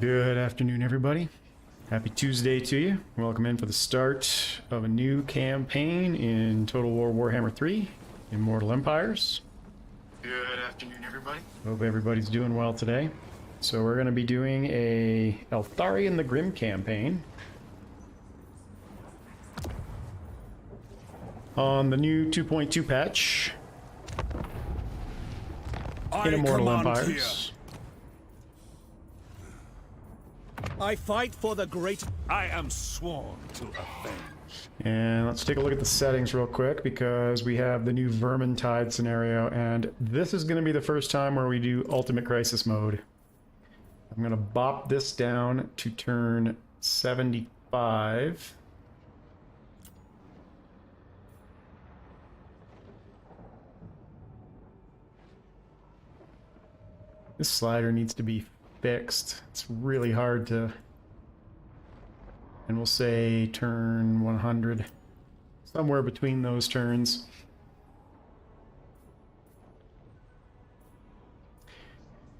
Good afternoon, everybody. Happy Tuesday to you. Welcome in for the start of a new campaign in Total War Warhammer 3, Immortal Empires. Good afternoon, everybody. Hope everybody's doing well today. So we're going to be doing a Eltharion the Grim campaign on the new 2.2 patch in Immortal Empires. I fight for the great. I am sworn to avenge. And let's take a look at the settings real quick, because we have the new Vermintide scenario, and this is going to be the first time where we do Ultimate Crisis mode. I'm going to bop this down to turn 75. This slider needs to be fixed. It's really hard to... And we'll say turn 100. Somewhere between those turns.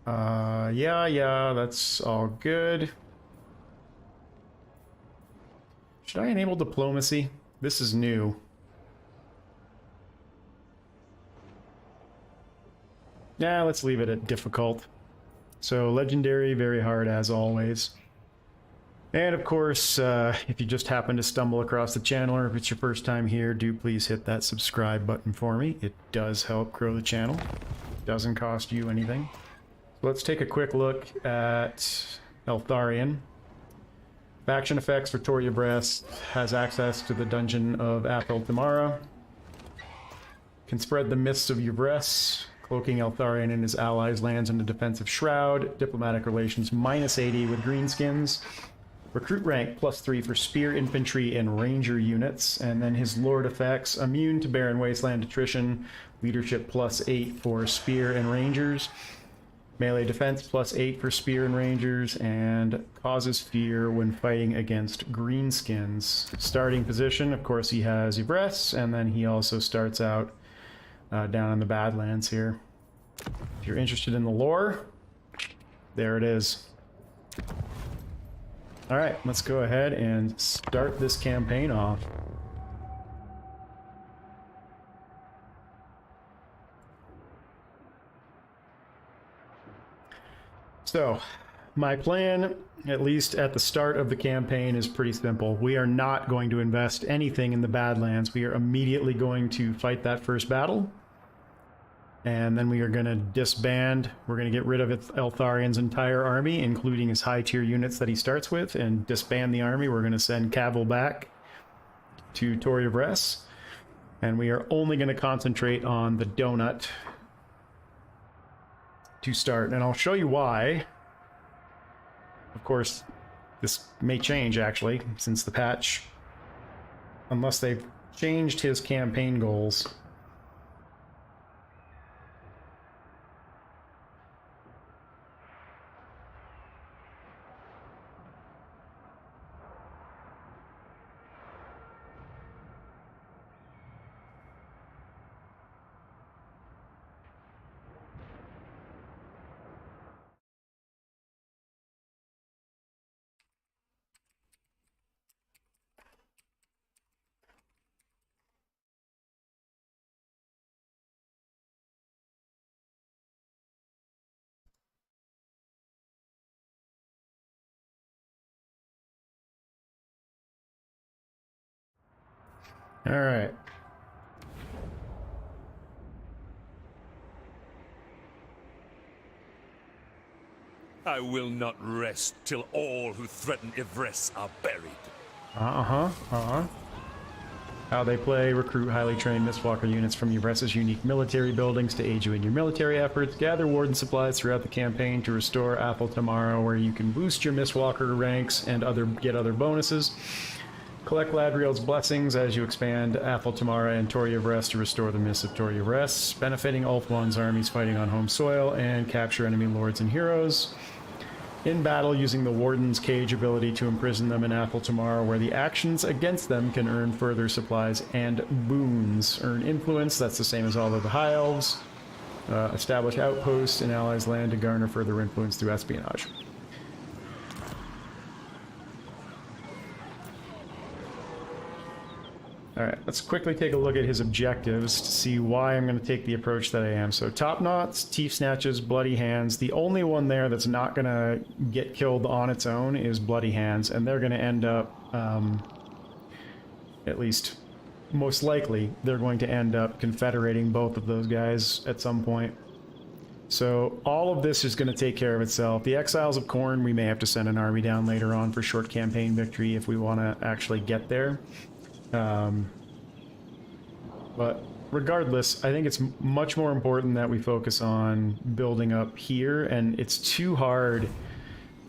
Yeah, that's all good. Should I enable diplomacy? This is new. Yeah, let's leave it at difficult. So legendary, very hard as always. And of course, if you just happen to stumble across the channel, or if it's your first time here, do please hit that subscribe button for me. It does help grow the channel. It doesn't cost you anything. So let's take a quick look at Eltharion. Faction effects for Tor Yvresse has access to the dungeon of Eltharion. Can spread the mists of Yvresse, cloaking Eltharion and his allies' lands in a defensive shroud. Diplomatic relations -80 with greenskins. Recruit rank +3 for spear, infantry, and ranger units. And then his lord effects: immune to barren wasteland attrition. Leadership +8 for spear and rangers. Melee defense +8 for spear and rangers. And causes fear when fighting against greenskins. Starting position, of course, he has Yvresse, and then he also starts out down in the Badlands here. If you're interested in the lore, there it is. Alright, let's go ahead and start this campaign off. So, my plan, at least at the start of the campaign, is pretty simple. We are not going to invest anything in the Badlands. We are immediately going to fight that first battle. And then we are going to disband. We're going to get rid of Eltharion's entire army, including his high-tier units that he starts with, and disband the army. We're going to send Cavill back to Tor Yvresse. And we are only going to concentrate on the donut to start. And I'll show you why. Of course, this may change, actually, since the patch. Unless they've changed his campaign goals. All right. I will not rest till all who threaten Yvresse are buried. How they play: recruit highly trained Mistwalker units from Yvresse's unique military buildings to aid you in your military efforts. Gather warden supplies throughout the campaign to restore Athel tomorrow, where you can boost your Mistwalker ranks and get other bonuses. Collect Ladriel's blessings as you expand Athel Tamara and Tor Yvresse to restore the mists of Tor Yvresse, benefiting Ulthuan's armies fighting on home soil, and capture enemy lords and heroes. In battle, using the Warden's Cage ability to imprison them in Athel Tamara, where the actions against them can earn further supplies and boons. Earn influence, that's the same as all of the High Elves. Establish outposts in allies' land to garner further influence through espionage. Alright, let's quickly take a look at his objectives to see why I'm going to take the approach that I am. So, Top Knots, Teeth Snatches, Bloody Hands. The only one there that's not going to get killed on its own is Bloody Hands, and they're going to end up, at least most likely, they're going to end up confederating both of those guys at some point. So, all of this is going to take care of itself. The Exiles of Khorne, we may have to send an army down later on for short campaign victory if we want to actually get there. But regardless, I think it's much more important that we focus on building up here, and it's too hard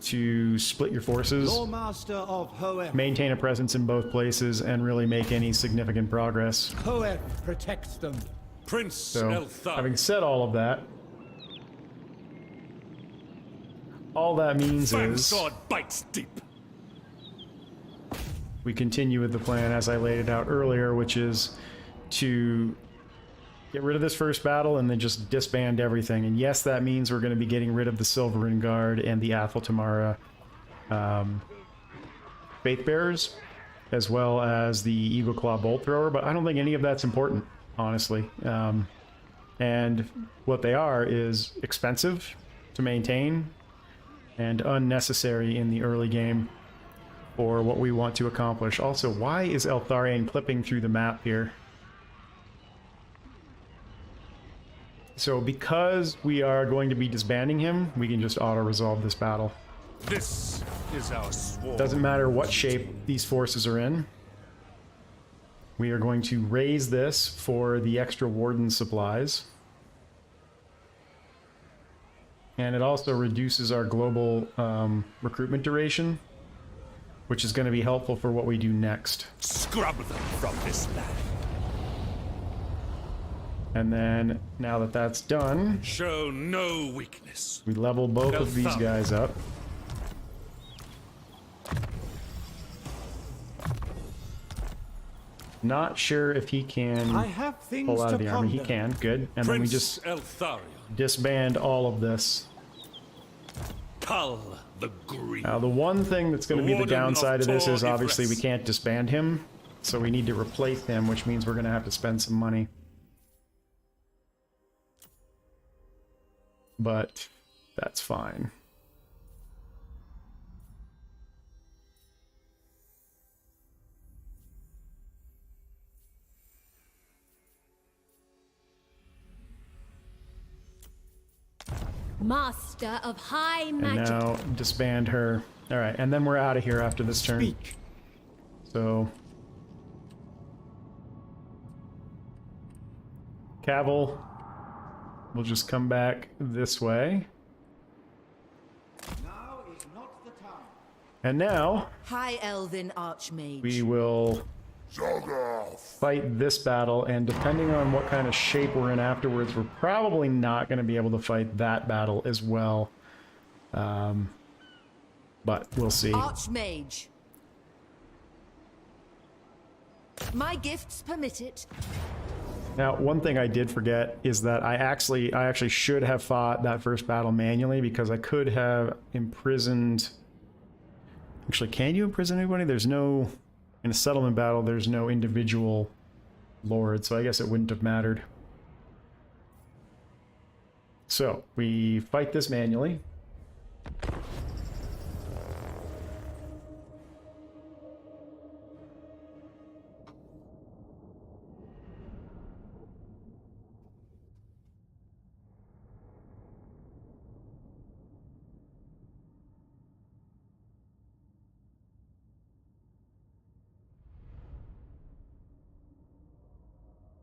to split your forces, Lawmaster of Hoeth. maintain a presence in both places, and really make any significant progress. Hoeth protects them. Prince So, Eltharion. having said all of that, all that means Fang is sword bites deep. we continue with the plan as I laid it out earlier, which is to get rid of this first battle and then just disband everything. And yes, that means we're going to be getting rid of the Silverin Guard and the Athel Tamara Faith Bearers, as well as the Eagle Claw Bolt Thrower, but I don't think any of that's important, honestly. And what they are is expensive to maintain and unnecessary in the early game for what we want to accomplish. Also, why is Eltharion clipping through the map here? So because we are going to be disbanding him, we can just auto-resolve this battle. This is our sword. Doesn't matter what shape these forces are in. We are going to raise this for the extra Warden supplies. And it also reduces our global recruitment duration, which is going to be helpful for what we do next. Scrub them from this land. And then, now that that's done, Show no weakness. we level both of these guys up. Not sure if he I can have things pull out to of the army. He ponder. can, good. And then we Prince just Eltharion. disband all of this. Cull the Green. Now, the one thing that's going to be the Warden of downside of this Tor is obviously we Yvresse. can't disband him, so we need to replace him, which means we're going to have to spend some money. But that's fine. Master of high And magic. now disband her. Alright, and then we're out of here after this turn. Speak. So Cavill will just come back this way. Now is not the time. And now High Elven Archmage. we will fight this battle, and depending on what kind of shape we're in afterwards, we're probably not going to be able to fight that battle as well. But we'll see. Archmage. My gifts permit it. Now, one thing I did forget is that I actually should have fought that first battle manually, because I could have imprisoned... Actually, can you imprison anybody? There's no... In a settlement battle, there's no individual lord, so I guess it wouldn't have mattered. So, we fight this manually.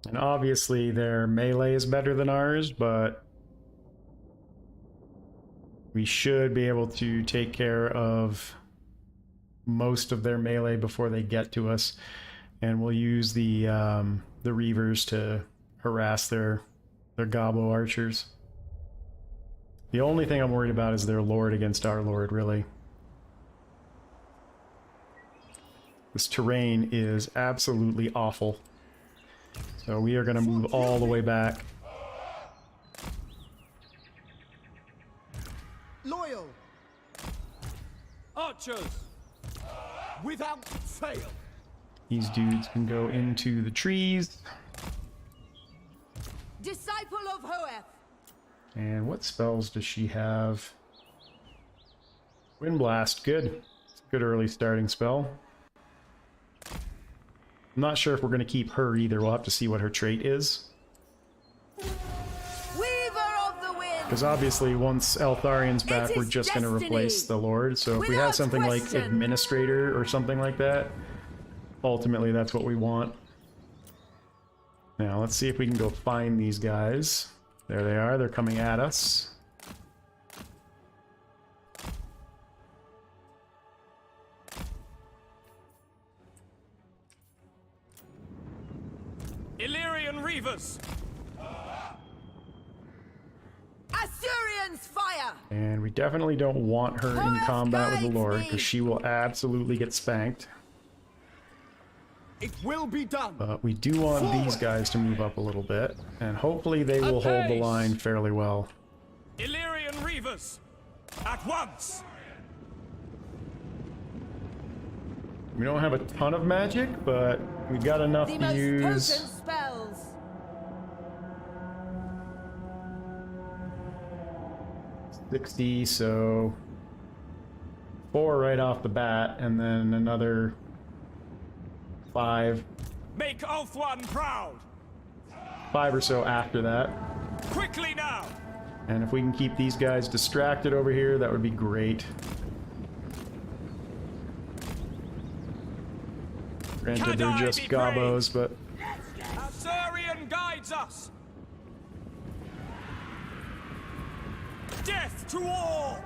And obviously their melee is better than ours, but we should be able to take care of most of their melee before they get to us. And we'll use the Reavers to harass their Gobbo archers. The only thing I'm worried about is their lord against our lord, really. This terrain is absolutely awful. So we are going to move all the way back. Loyal. Archers. Without fail. These dudes can go into the trees. Disciple of Hoeth. And what spells does she have? Wind Blast, good. It's a good early starting spell. I'm not sure if we're going to keep her either. We'll have to see what her trait is. Weaver of the wind. Because obviously once Eltharion's back, we're just going to replace the Lord. So if we have Without something like question. Administrator or something like that, ultimately that's what we want. Now let's see if we can go find these guys. There they are, they're coming at us. Illyrian Reavers! Assyrians fire. And we definitely don't want her in Hoeth combat with the guides Lord, me. because she will absolutely get spanked. It will be done. But we do want these guys to move up a little bit, and hopefully they will hold the line fairly well. Illyrian Reavers! At once! We don't have a ton of magic, but we got enough The to most use. potent spells. 60, so 4 right off the bat, and then another 5 Make Ulthuan proud! or so after that. Quickly now! And if we can keep these guys distracted over here, that would be great. Granted, they're Can I just be gobos, but Eltharion guides us! Death to all!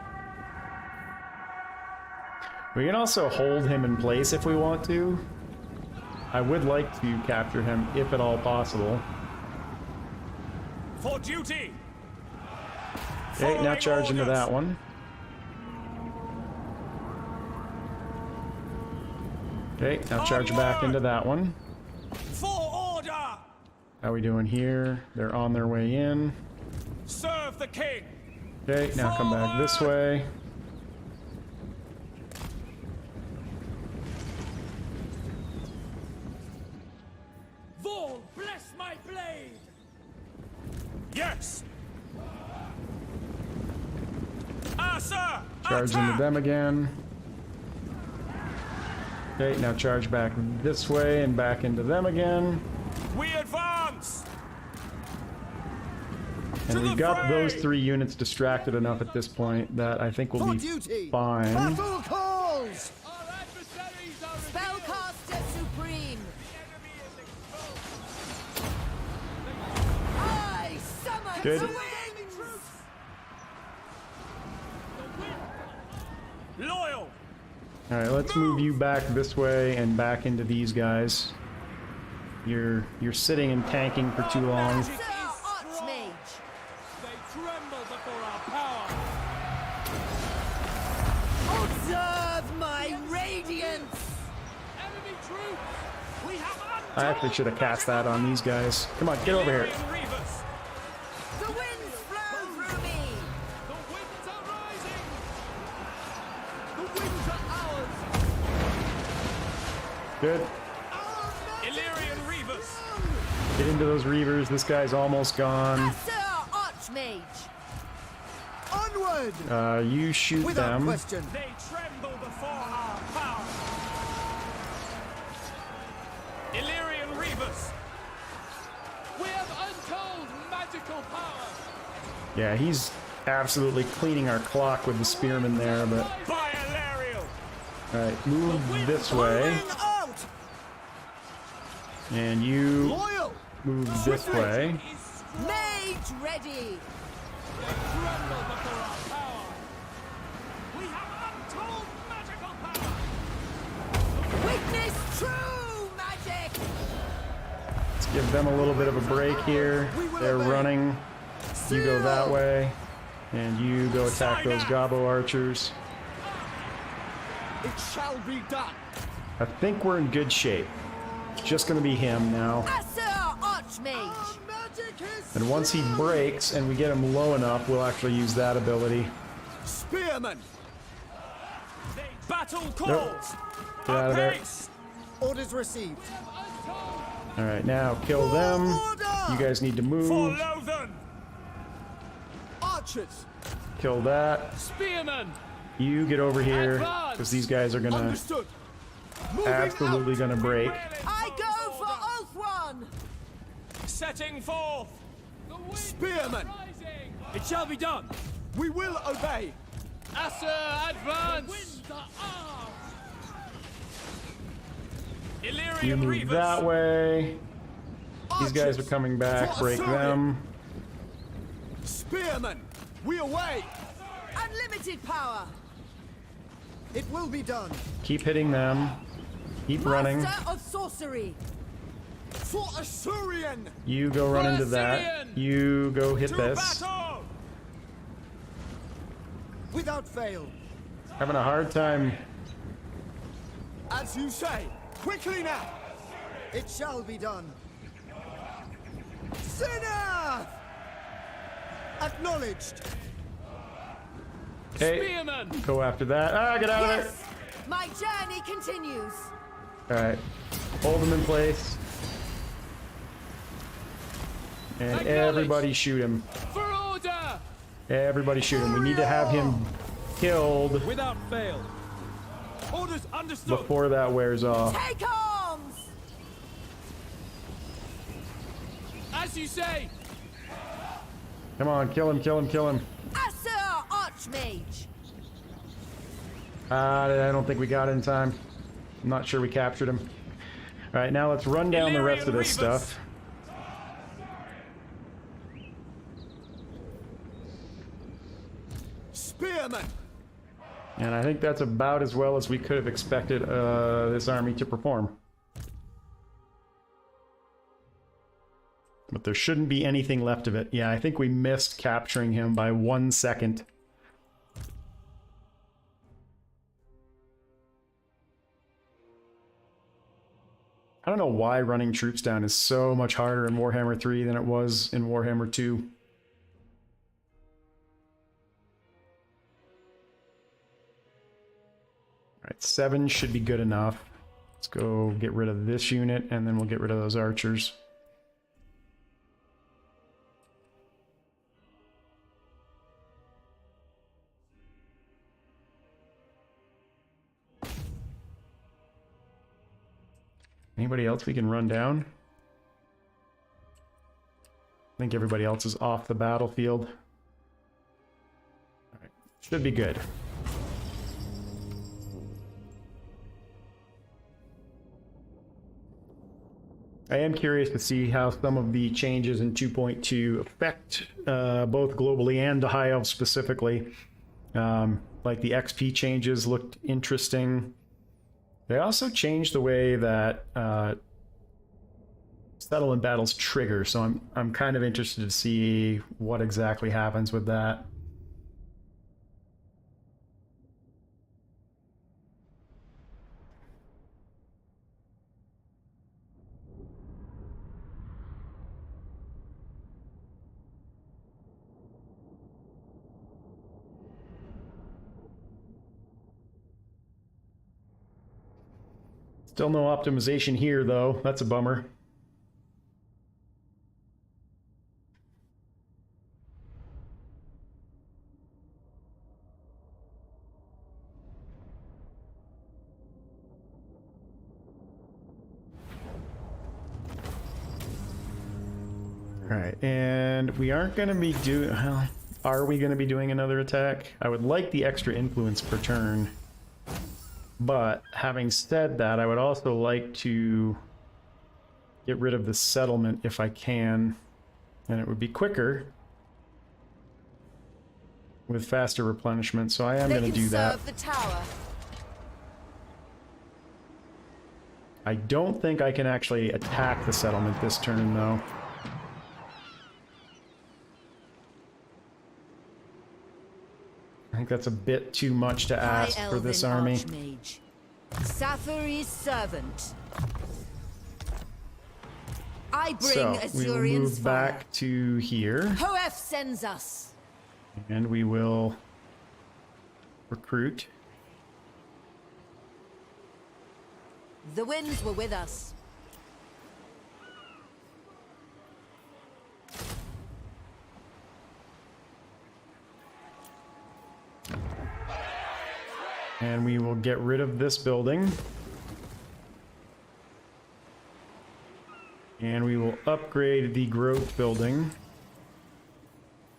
we can also hold him in place if we want to. I would like to capture him, if at all possible. For duty! Okay, now Following charge into orders. that one. Okay, now charge back Onward! into that one. For order! How we doing here? They're on their way in. Serve the king! Okay, now come back this way. Vol, bless my blade! Yes! Ah, sir! Charge into Attack! them again. Okay, now charge back this way and back into them again. We advance! And To we've the got those fray! 3 units distracted enough at this point that I think we'll For be duty. fine. Battle calls. Spellcaster supreme. I summon Good. the winds. Loyal! Alright, let's move you back this way and back into these guys. You're sitting and tanking for too long. Sir Archmage. They tremble before our power! Observe my radiance. Enemy troops! We have I actually should have cast that on these guys. Come on, get over here. Illyrian Reavers! The winds flow through me. The winds are rising! The winds are ours! Good. Illyrian Reavers! Get into those reavers. This guy's almost gone. Sir Archmage. Onward. You shoot Without them. question. They tremble before our power! Illyrian Reavers! We have untold magical power! Yeah, he's absolutely cleaning our clock with the spearmen there, but... By Eltharion! Alright, move this way. Moving out. And you Loyal. move this way. Mage ready. They tremble before our power! We have untold magical power! Witness true magic. Let's give them a little bit of a break here. They're running. You go that way. And you go attack those Gobbo archers. It shall be done. I think we're in good shape. It's just going to be him now. Sir Archmage. Magic is And once he breaks and we get him low enough, we'll actually use that ability. spearman. Battle calls! Get out of there. Apace! Orders received. All right, now kill them. Order! You guys need to move. Follow them! Archers. Kill that. Spearmen! You get over here, because these guys are gonna Understood. Moving absolutely out. gonna break. I go for Oath One. Setting forth! Spearmen. Rising! It shall be done. We will obey. Asa, advance! You Illyrian move Reavers! that way. These guys are coming back. For Break Eltharion. them. Spearmen. We away. Unlimited power. It will be done. Keep hitting them. Keep running. Master of sorcery. For Assyrian. You go run into that. Assyrian! You go hit To this. battle! Without fail. Having a hard time. As you say. Quickly now. It shall be done. Sinner! Acknowledged. Hey, Spearmen! go after that. Ah, get out of there. Yes. My journey continues. All right, hold them in place. And Acknowledge. everybody shoot him. For order! Everybody shoot him. We need to have him killed Without fail. Orders understood. before that wears off. Take arms. As you say! Come on, kill him, kill him, kill him. Asa Archmage. I don't think we got it in time. I'm not sure we captured him. All right, now let's run down the rest of this Illyrian Reavers. stuff. Spearmen. And I think that's about as well as we could have expected this army to perform. But there shouldn't be anything left of it. Yeah, I think we missed capturing him by 1 second. I don't know why running troops down is so much harder in Warhammer 3 than it was in Warhammer 2. Alright, 7 should be good enough. Let's go get rid of this unit, and then we'll get rid of those archers. Anybody else we can run down? I think everybody else is off the battlefield. All right. Should be good. I am curious to see how some of the changes in 2.2 affect both globally and to High Elves specifically. Like the XP changes looked interesting. They also changed the way that settlement battles trigger, so I'm kind of interested to see what exactly happens with that. Still no optimization here, though. That's a bummer. All right, and we aren't going to be doing... Well, are we going to be doing another attack? I would like the extra influence per turn. But having said that, I would also like to get rid of the settlement if I can, and it would be quicker with faster replenishment, so I am going to do that. Serve the tower. I don't think I can actually attack the settlement this turn, though. I think that's a bit too much to ask for this army. Archmage. Sathari's servant. I bring So we will Azurian's move fire. back to here, Hoef sends us. and we will recruit. The winds were with us. And we will get rid of this building. And we will upgrade the growth building.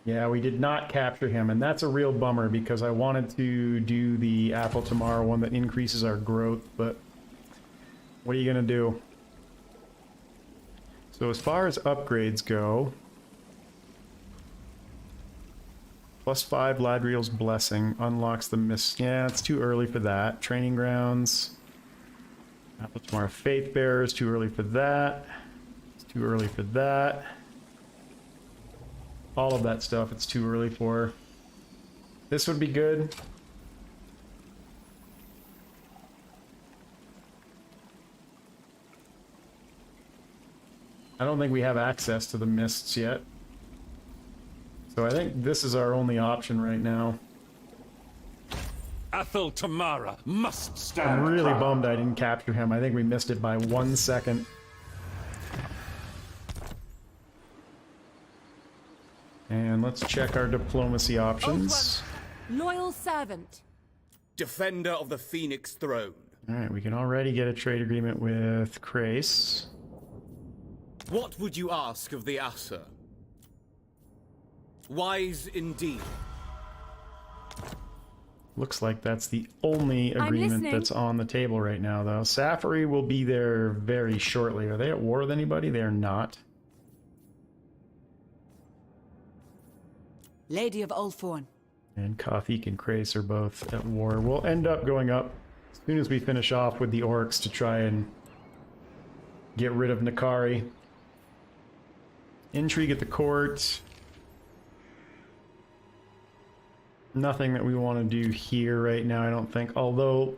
Yeah, we did not capture him, and that's a real bummer because I wanted to do the Apple Tomorrow one that increases our growth, but what are you gonna do? So as far as upgrades go, +5 Ladriel's Blessing unlocks the miss. Yeah, it's too early for that. Training Grounds. Apple Tomorrow Faith Bearers, too early for that. It's too early for that. All of that stuff it's too early for. This would be good. I don't think we have access to the mists yet. So I think this is our only option right now. Athel Tamara must stand. I'm really bummed I didn't capture him. I think we missed it by 1 second. And let's check our diplomacy options. Loyal servant. Defender of the Phoenix Throne. Alright, we can already get a trade agreement with Krace. What would you ask of the Asa? Wise indeed. Looks like that's the only agreement that's on the table right now, though. Safari will be there very shortly. Are they at war with anybody? They're not. Lady of Ulthorn. And Kathik and Krace are both at war. We'll end up going up as soon as we finish off with the orcs to try and get rid of Nakari. Intrigue at the court. Nothing that we want to do here right now, I don't think. Although,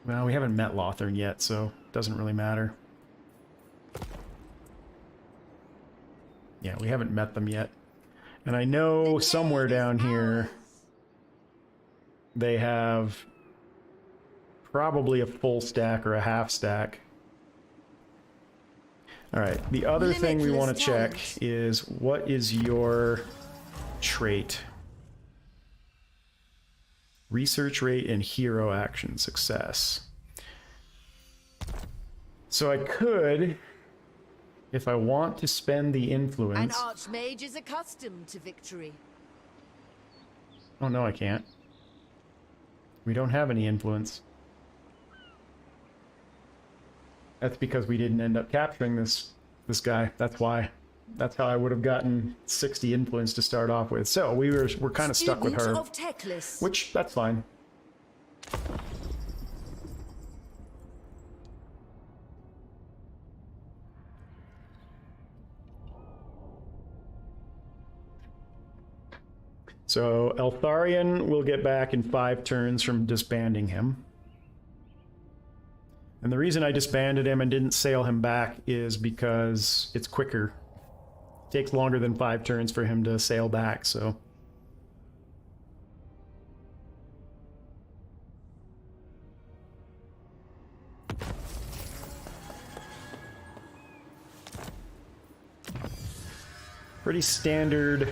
well, we haven't met Lothern yet, so it doesn't really matter. Yeah, we haven't met them yet. And I know somewhere down here they have probably a full stack or a half stack. Alright, the other thing we want to check is what is your trait? Research rate and hero action success. So I could, if I want to spend the An influence... archmage is accustomed to victory. Oh no, I can't. We don't have any influence. That's because we didn't end up capturing this guy. That's why. That's how I would have gotten 60 influence to start off with. So we're kind of stuck with her. Of Teclis. Which, that's fine. So Eltharion will get back in 5 turns from disbanding him. And the reason I disbanded him and didn't sail him back is because it's quicker. It takes longer than 5 turns for him to sail back, so... Pretty standard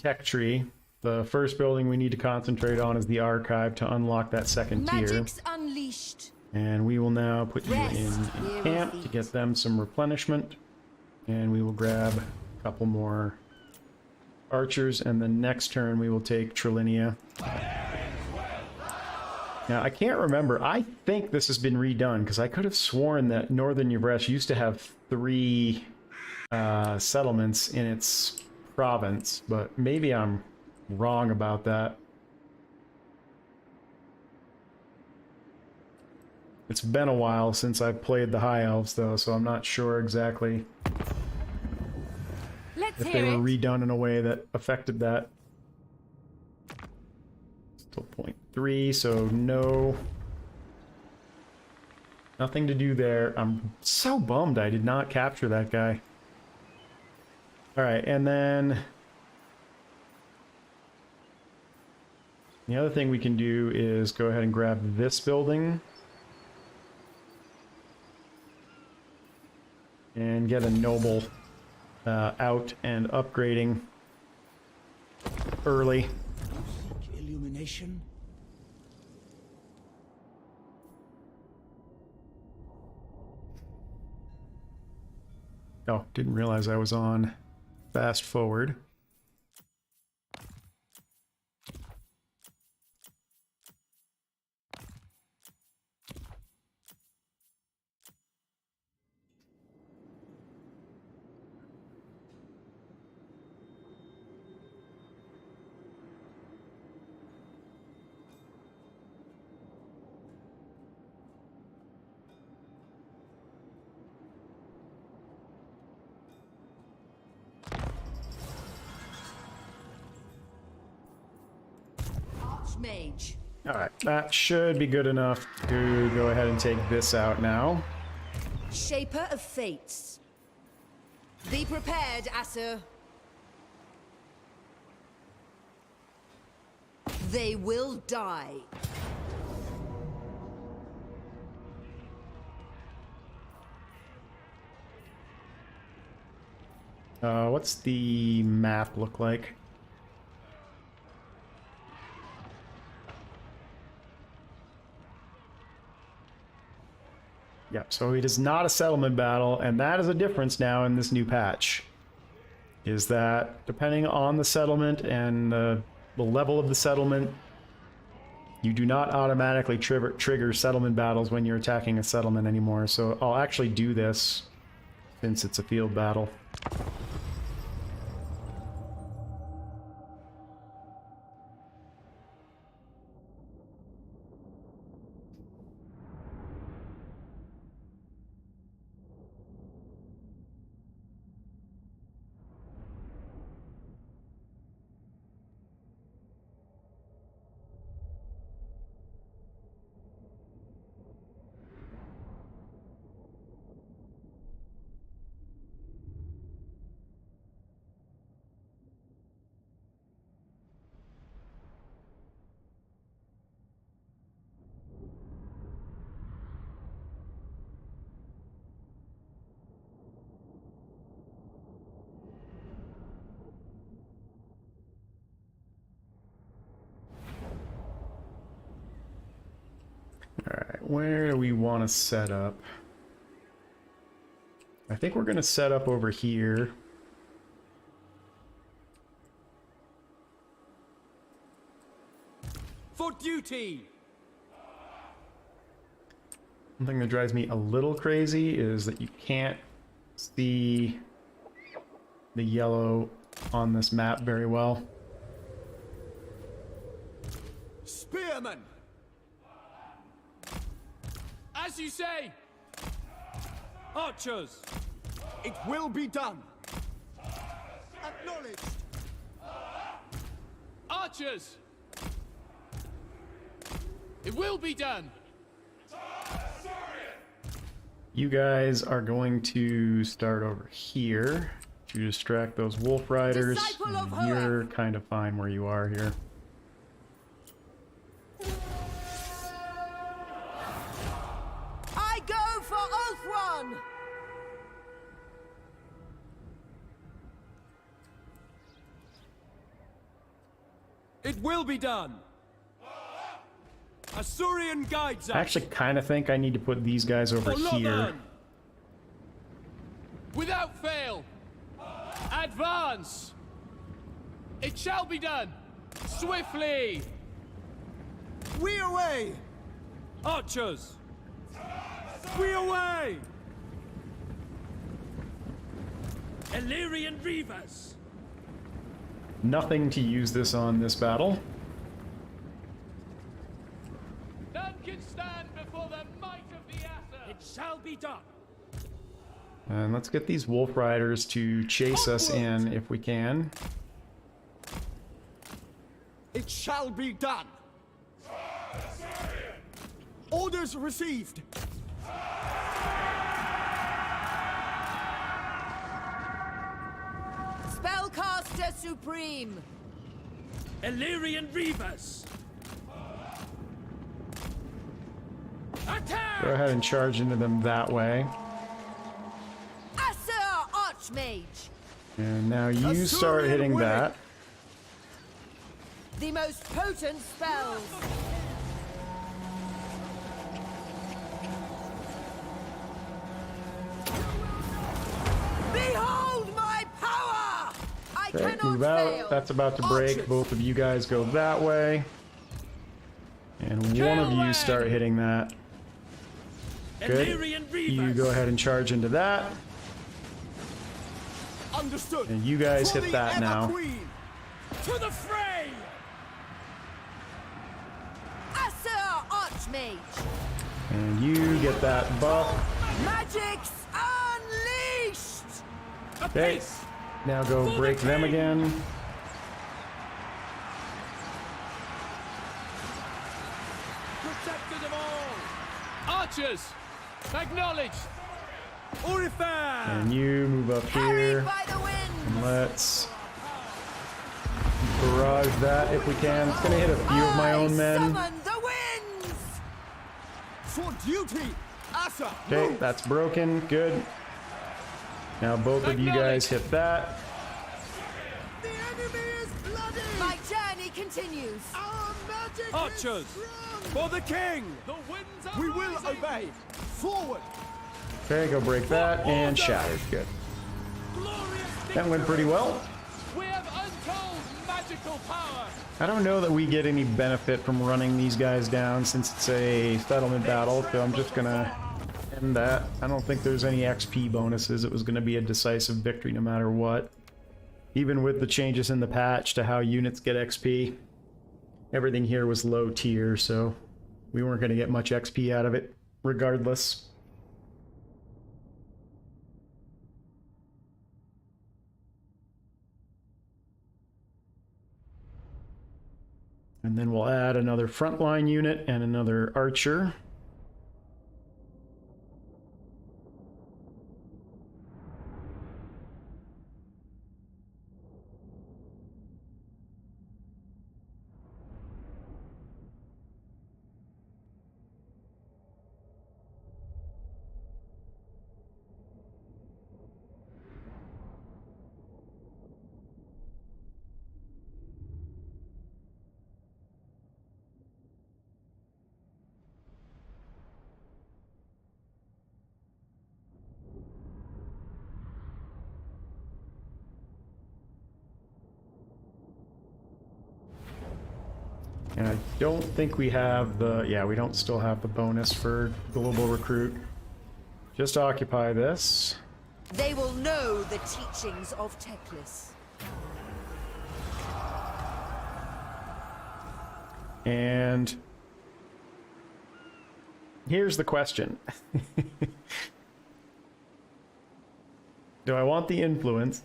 tech tree. The first building we need to concentrate on is the archive to unlock that second tier. Magic's unleashed. And we will now put you Rest, in weary camp feet. to get them some replenishment. And we will grab a couple more archers, and the next turn we will take Trilinia. Now, I can't remember. I think this has been redone, because I could have sworn that Northern Yvresse used to have 3 settlements in its province, but maybe I'm wrong about that. It's been a while since I've played the High Elves, though, so I'm not sure exactly Let's if they hear were it. redone in a way that affected that. Still 0.3, so no. Nothing to do there. I'm so bummed I did not capture that guy. Alright, and then The other thing we can do is go ahead and grab this building and get a noble out and upgrading early. Illumination? Oh, didn't realize I was on fast forward. Mage. Alright, that should be good enough to go ahead and take this out now. Shaper of Fates. Be prepared, Asur. They will die. What's the map look like? Yep, so it is not a settlement battle, and that is a difference now in this new patch. Is that depending on the settlement and the level of the settlement, you do not automatically trigger settlement battles when you're attacking a settlement anymore. So I'll actually do this since it's a field battle. Alright, where do we want to set up? I think we're going to set up over here. For duty! One thing that drives me a little crazy is that you can't see the yellow on this map very well. Spearmen! As you say! Archers! It will be done! Acknowledged! Archers! It will be done! You guys are going to start over here to distract those wolf riders. Disciple of And you're kind of fine where you are here. I go for Ulthuan! It will be done! Asurian guides us! I actually kind of think I need to put these guys over For here. Lothan! Without fail! Advance! It shall be done! Swiftly! We away! Archers! We away! Eltharion Reavers! Nothing to use this on this battle. None can stand before the might of the Asur! It shall be done! And let's get these wolf riders to chase us in if we can. It shall be done! Orders received! Spellcaster Supreme! Eltharion Reavers! Go ahead and charge into them that way. Acer Archmage! And now you start hitting that. The most potent spells! Behold my power! I Okay, cannot move fail! out. That's about to break. Archers. Both of you guys go that way. And one of you start hitting that. Good. You go ahead and charge into that. Understood. And you guys For hit the that Emma now. Queen. To the fray! Acer Archmage! And you get that buff. Magic's unleashed! Okay. Now go break them again. Protectors of all! Archers! Acknowledged! And you move up here. Carried by the wind! And let's barrage that if we can. It's gonna hit a few of my own men. Summon the winds! For duty, Asa. Okay, that's broken. Good. Now both of you guys hit that. The enemy is bloody. My journey continues! Our magic Archers. is strong. For the king. The winds are We will rising. obey. Forward. Okay, go break that and shattered. Good. That went pretty well. We have untold magical power! I don't know that we get any benefit from running these guys down since it's a settlement battle, so I'm just gonna end that. I don't think there's any XP bonuses. It was gonna be a decisive victory no matter what. Even with the changes in the patch to how units get XP, everything here was low tier, so we weren't gonna get much XP out of it regardless. And then we'll add another frontline unit and another archer. And I don't think we have the... Yeah, we don't still have the bonus for global recruit. Just occupy this. They will know the teachings of Teclis. And here's the question. Do I want the influence?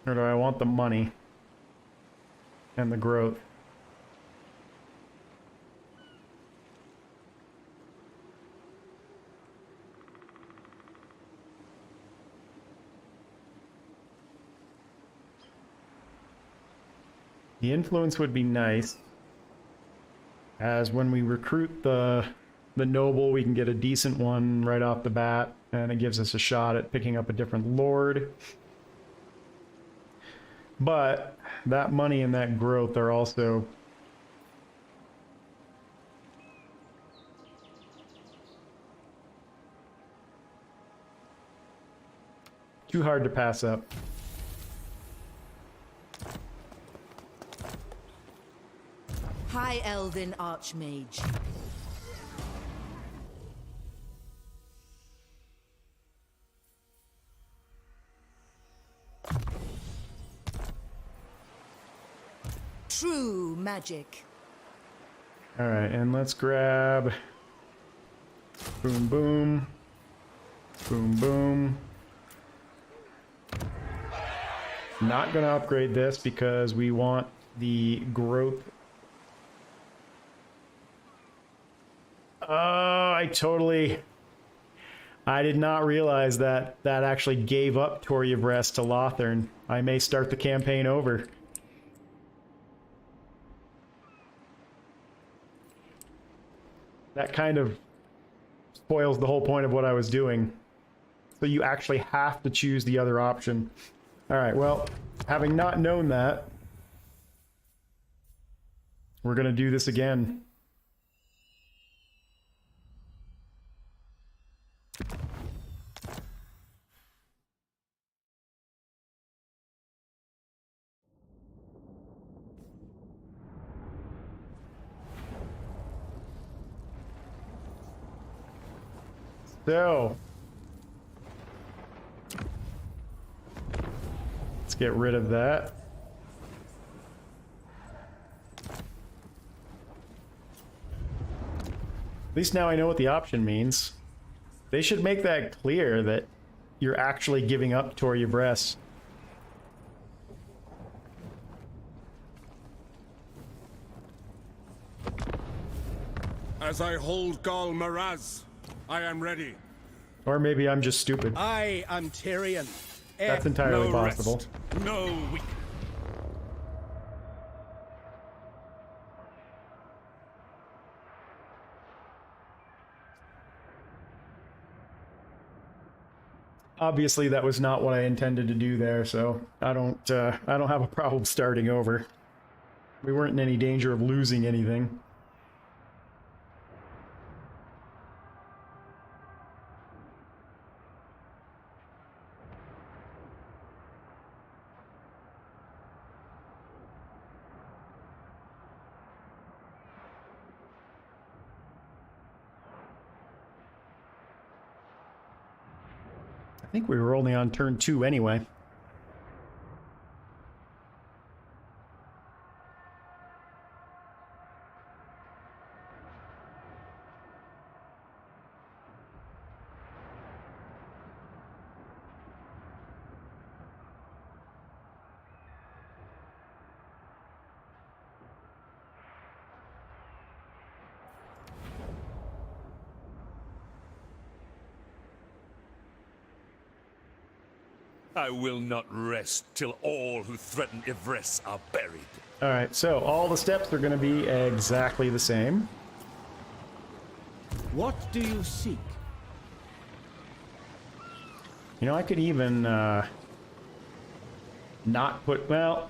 Or do I want the money? And the growth? The influence would be nice, as when we recruit the noble, we can get a decent one right off the bat, and it gives us a shot at picking up a different lord. But that money and that growth are also too hard to pass up. High Elven Archmage. True magic. All right, and let's grab boom, boom, boom, boom. Not gonna upgrade this because we want the growth. I did not realize that that actually gave up Tor Yvresse to Lothern. I may start the campaign over. That kind of spoils the whole point of what I was doing. So you actually have to choose the other option. Alright, well, having not known that, we're gonna do this again. So, let's get rid of that. At least now I know what the option means. They should make that clear that you're actually giving up Tor Yvresse. As I hold Gal Maraz, I am ready. Or maybe I'm just stupid. I am Tyrion. That's entirely No possible. rest, no weak. Obviously, that was not what I intended to do there, so I don't have a problem starting over. We weren't in any danger of losing anything. I think we were only on turn 2 anyway. I will not rest till all who threaten Yvresse are buried. Alright, so all the steps are going to be exactly the same. What do you seek? You know, I could even not put... Well,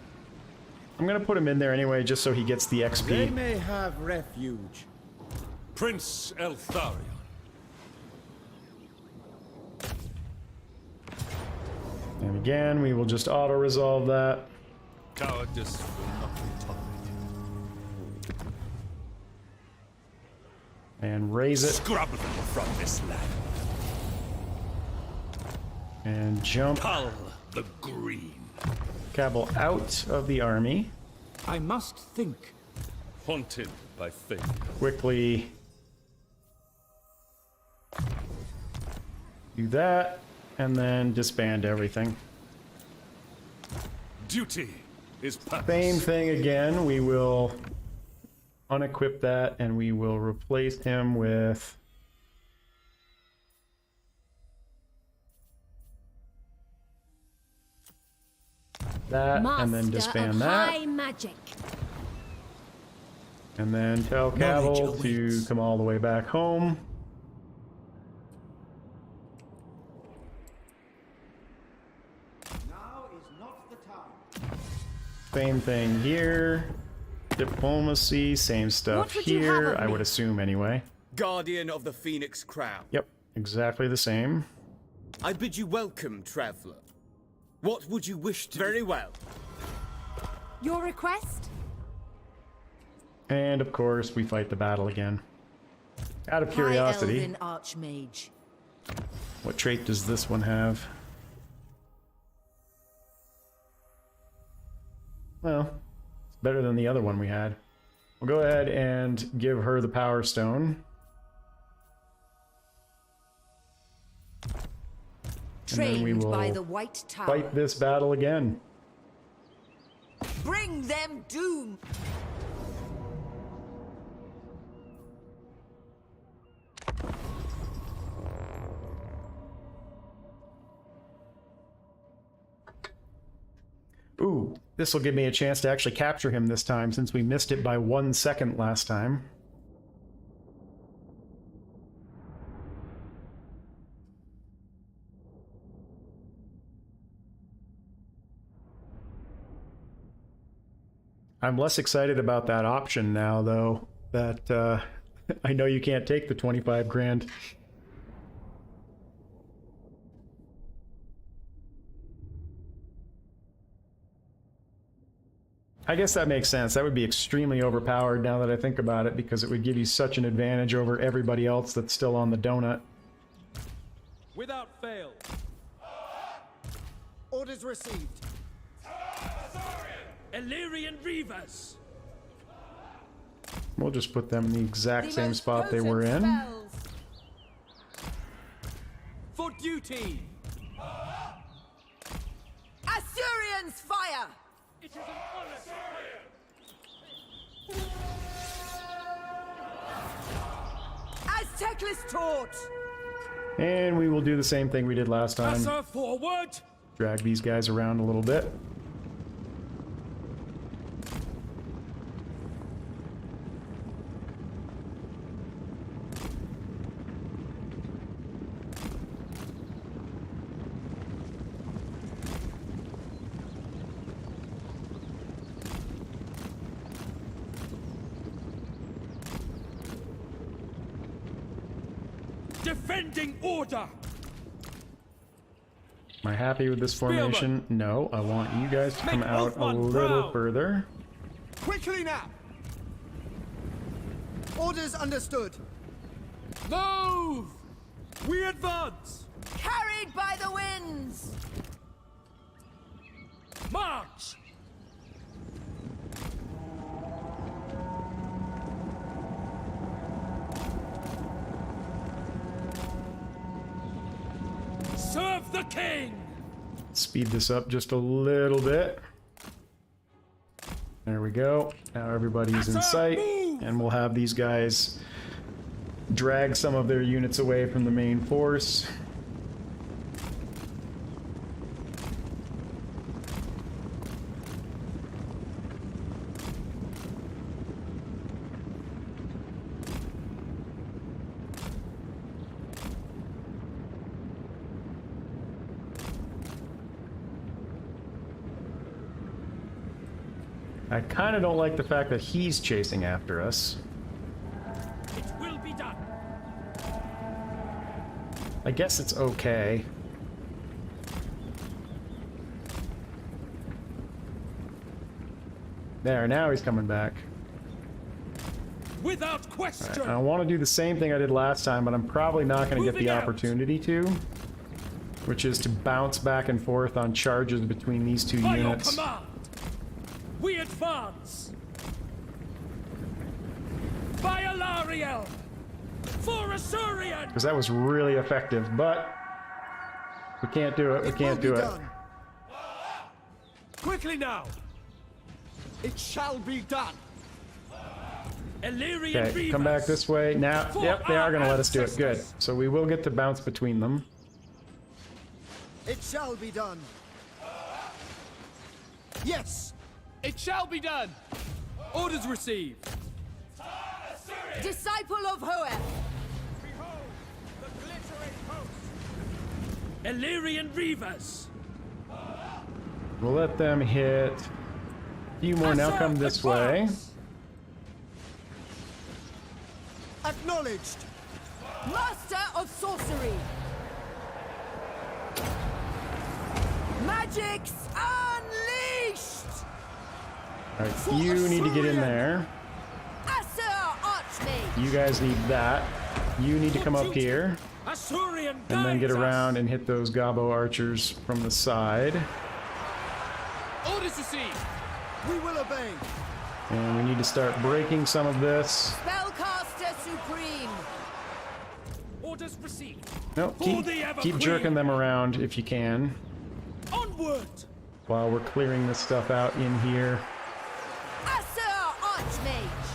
I'm going to put him in there anyway, just so he gets the They XP. may have refuge. Prince Eltharion. And again, we will just auto-resolve that. Cowardice will not be tolerated. And raise it. Scrub them from this land. And jump. Cull the green. Cabal out of the army. I must think. Haunted by fate. Quickly do that, and then disband everything. Duty is purpose. Same thing again. We will unequip that, and we will replace him with... that, and then disband that. High magic. And then tell Cabal to come all the way back home. Now is not the time. Same thing here. Diplomacy, same stuff What would you have here, of I me? would assume anyway. Guardian of the Phoenix Crown. Yep, exactly the same. I bid you welcome, traveler. What would you wish to... Very well. Your request? And of course, we fight the battle again. Out of High curiosity, Elven Archmage. what trait does this one have? Well, it's better than the other one we had. We'll go ahead and give her the Power Stone. And then we Trained will by the White Tower. fight this battle again. Bring them doom! Ooh, this will give me a chance to actually capture him this time, since we missed it by 1 second last time. I'm less excited about that option now, though, that I know you can't take the 25 grand. I guess that makes sense. That would be extremely overpowered now that I think about it, because it would give you such an advantage over everybody else that's still on the donut. Without fail. Orders received. Eltharion Reavers. We'll just put them in the exact The same most spot they were potent in. spells. For duty. Assyrians fire! It is an honor. As Teclis taught! And we will do the same thing we did last time. Assa forward. Drag these guys around a little bit. Defending order. Am I happy with this formation? No, I want you guys to come Make out a Wolfman little proud. further. Quickly now! Orders understood. Move. We advance. Carried by the winds! March. Serve the king. Speed this up just a little bit. There we go. Now everybody's in sight, and we'll have these guys drag some of their units away from the main force. I kind of don't like the fact that he's chasing after us. It will be done. I guess it's okay. There, now he's coming back. Without question. I want to do the same thing I did last time, but I'm probably not going to get Moving the out. opportunity to, which is to bounce back and forth on charges between these two By your units. command, we advance. By Eltharion, for Assyrian. Because that was really effective, but we can't do it. We It can't will do be it. done. Quickly now. It shall be done. Eltharion Okay, come back this way. Now, For yep, they are going to let us do it. Good. ancestors. So we will get to bounce between them. It shall be done. Yes! It shall be done. Orders received. Disciple of Hoeth! Eltharion Reavers. We'll let them hit a few more. Now come this way. Acknowledged. Master of sorcery! Magics unleashed! Alright, you need to get in there. Asser Archmage! You guys need that. You need to come up here. Assyrian And then get guides us. around and hit those Gobbo archers from the side. Orders received. We will obey. And we need to start breaking some of this. Spellcaster Supreme! Orders received. No, For the Ever keep Queen. jerking them around if you can, Onward. while we're clearing this stuff out in here. Asser Archmage!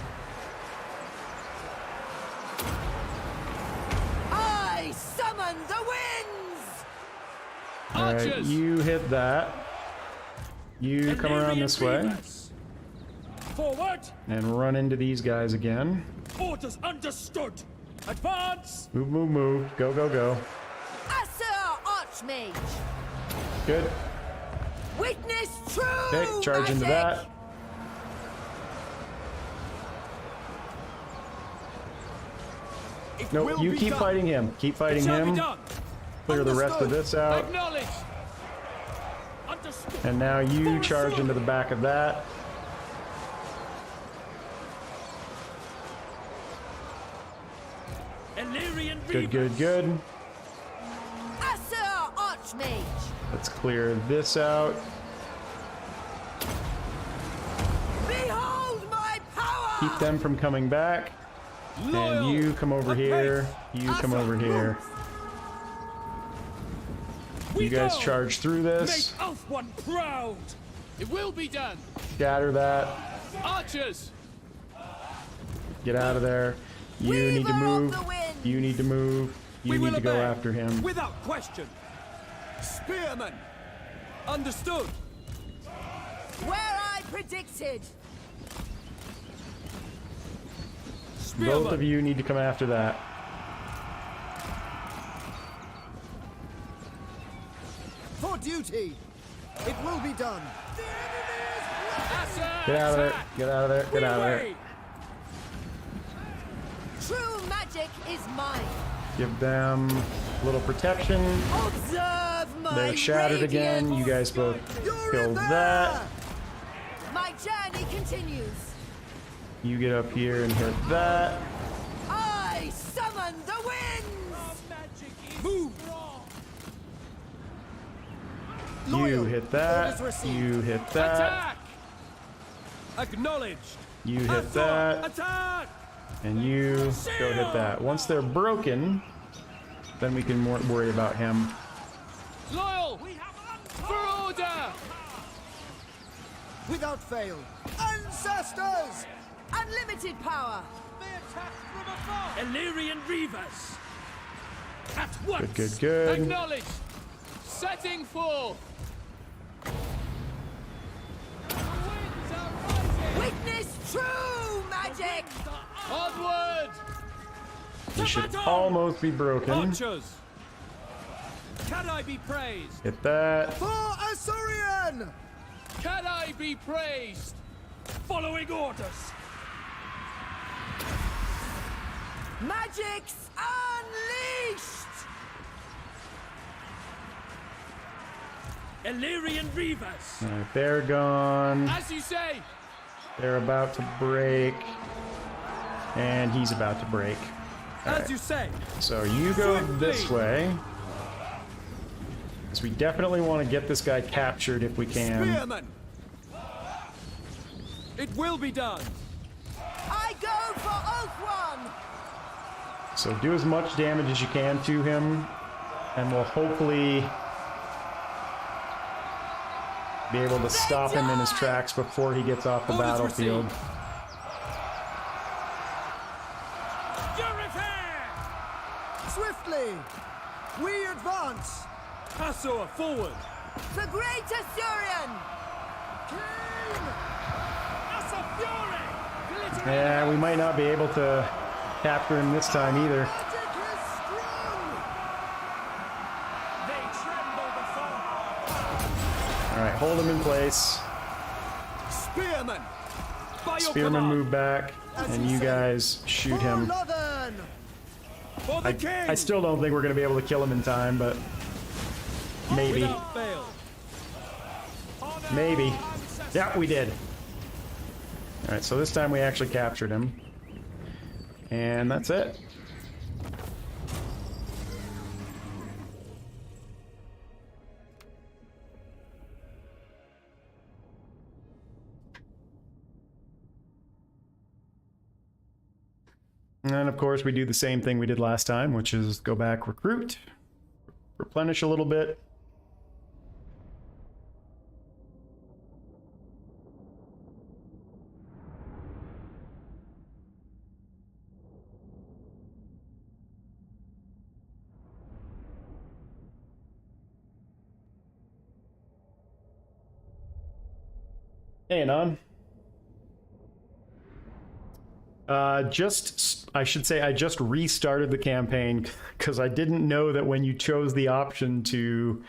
I summon the winds! Alright, Archers. you hit that. You come around Eltharion this way Reavers. Forward. and run into these guys again. Orders understood. Advance. Move, move, move. Go, go, go. Asser Archmage! Good. Witness true Okay, charge into magic! that. It Nope, will you be keep done. fighting him. Keep fighting Shall be him. done. Clear the rest of Understood. this out. Acknowledged. Understood. And now you charge into the back of that. Eltharion Good, good, good. Asur Archmage! Let's clear this out. Behold my power! Keep them from coming back. Loyal. And you come over here. You come over here. We You guys go. charge through this. Make Ulfwan proud. It will be done. Scatter that. Archers. Get out of there. You need to Weaver of move. the wind. You need to move. You We need will to go obey. after him. Without question. Spearmen! Understood. Where I predicted! Spearman. Both of you need to come after that. For duty! It will be done. Asser. Get out of there. Get out of there. Get out of there. Away. True magic is mine! Give them a little protection. Observe my They're shattered again. radiance. You guys both You're killed in there! that. My journey continues! You get up here and hit that. I summon the winds! Move. You Loyal. hit that. Orders received. You hit that. Attack. Acknowledged. You hit Asur, that. Attack. And you go hit that. Once they're broken, then we can worry about him. Loyal. For order. Without fail. Ancestors! Unlimited power! Eltharion Reavers. At once. Good, good, good. Acknowledged. Setting forth. The winds are rising. Witness true magic! Onward. You should almost be broken. Archers. Can I be praised? Hit that. For Eltharion! Can I be praised? Following orders. Magic's unleashed! Eltharion Reavers. All right, they're gone. As you say. They're about to break. And he's about to break. As you say. So you go this way. Because we definitely want to get this guy captured if we can. Spearmen! It will be done. I go for Ulfwan! So do as much damage as you can to him. And we'll hopefully be able to stop him in his tracks before he gets off the Orders battlefield. received. Swiftly! We advance! Asur forward. The Great Eltharion! Yeah, we might not be able to capture him this time either. Magic is strong! They tremble before. Alright, hold him in place. Spearmen! By your Spearmen command. move back, and you guys shoot For him. Northern! For the I king. still don't think we're going to be able to kill him in time, but maybe. Without fail. Maybe. Yeah, we did. Alright, so this time we actually captured him. And that's it. And of course we do the same thing we did last time, which is go back, recruit, replenish a little bit. Hey, Anon. I should say I just restarted the campaign because I didn't know that when you chose the option to,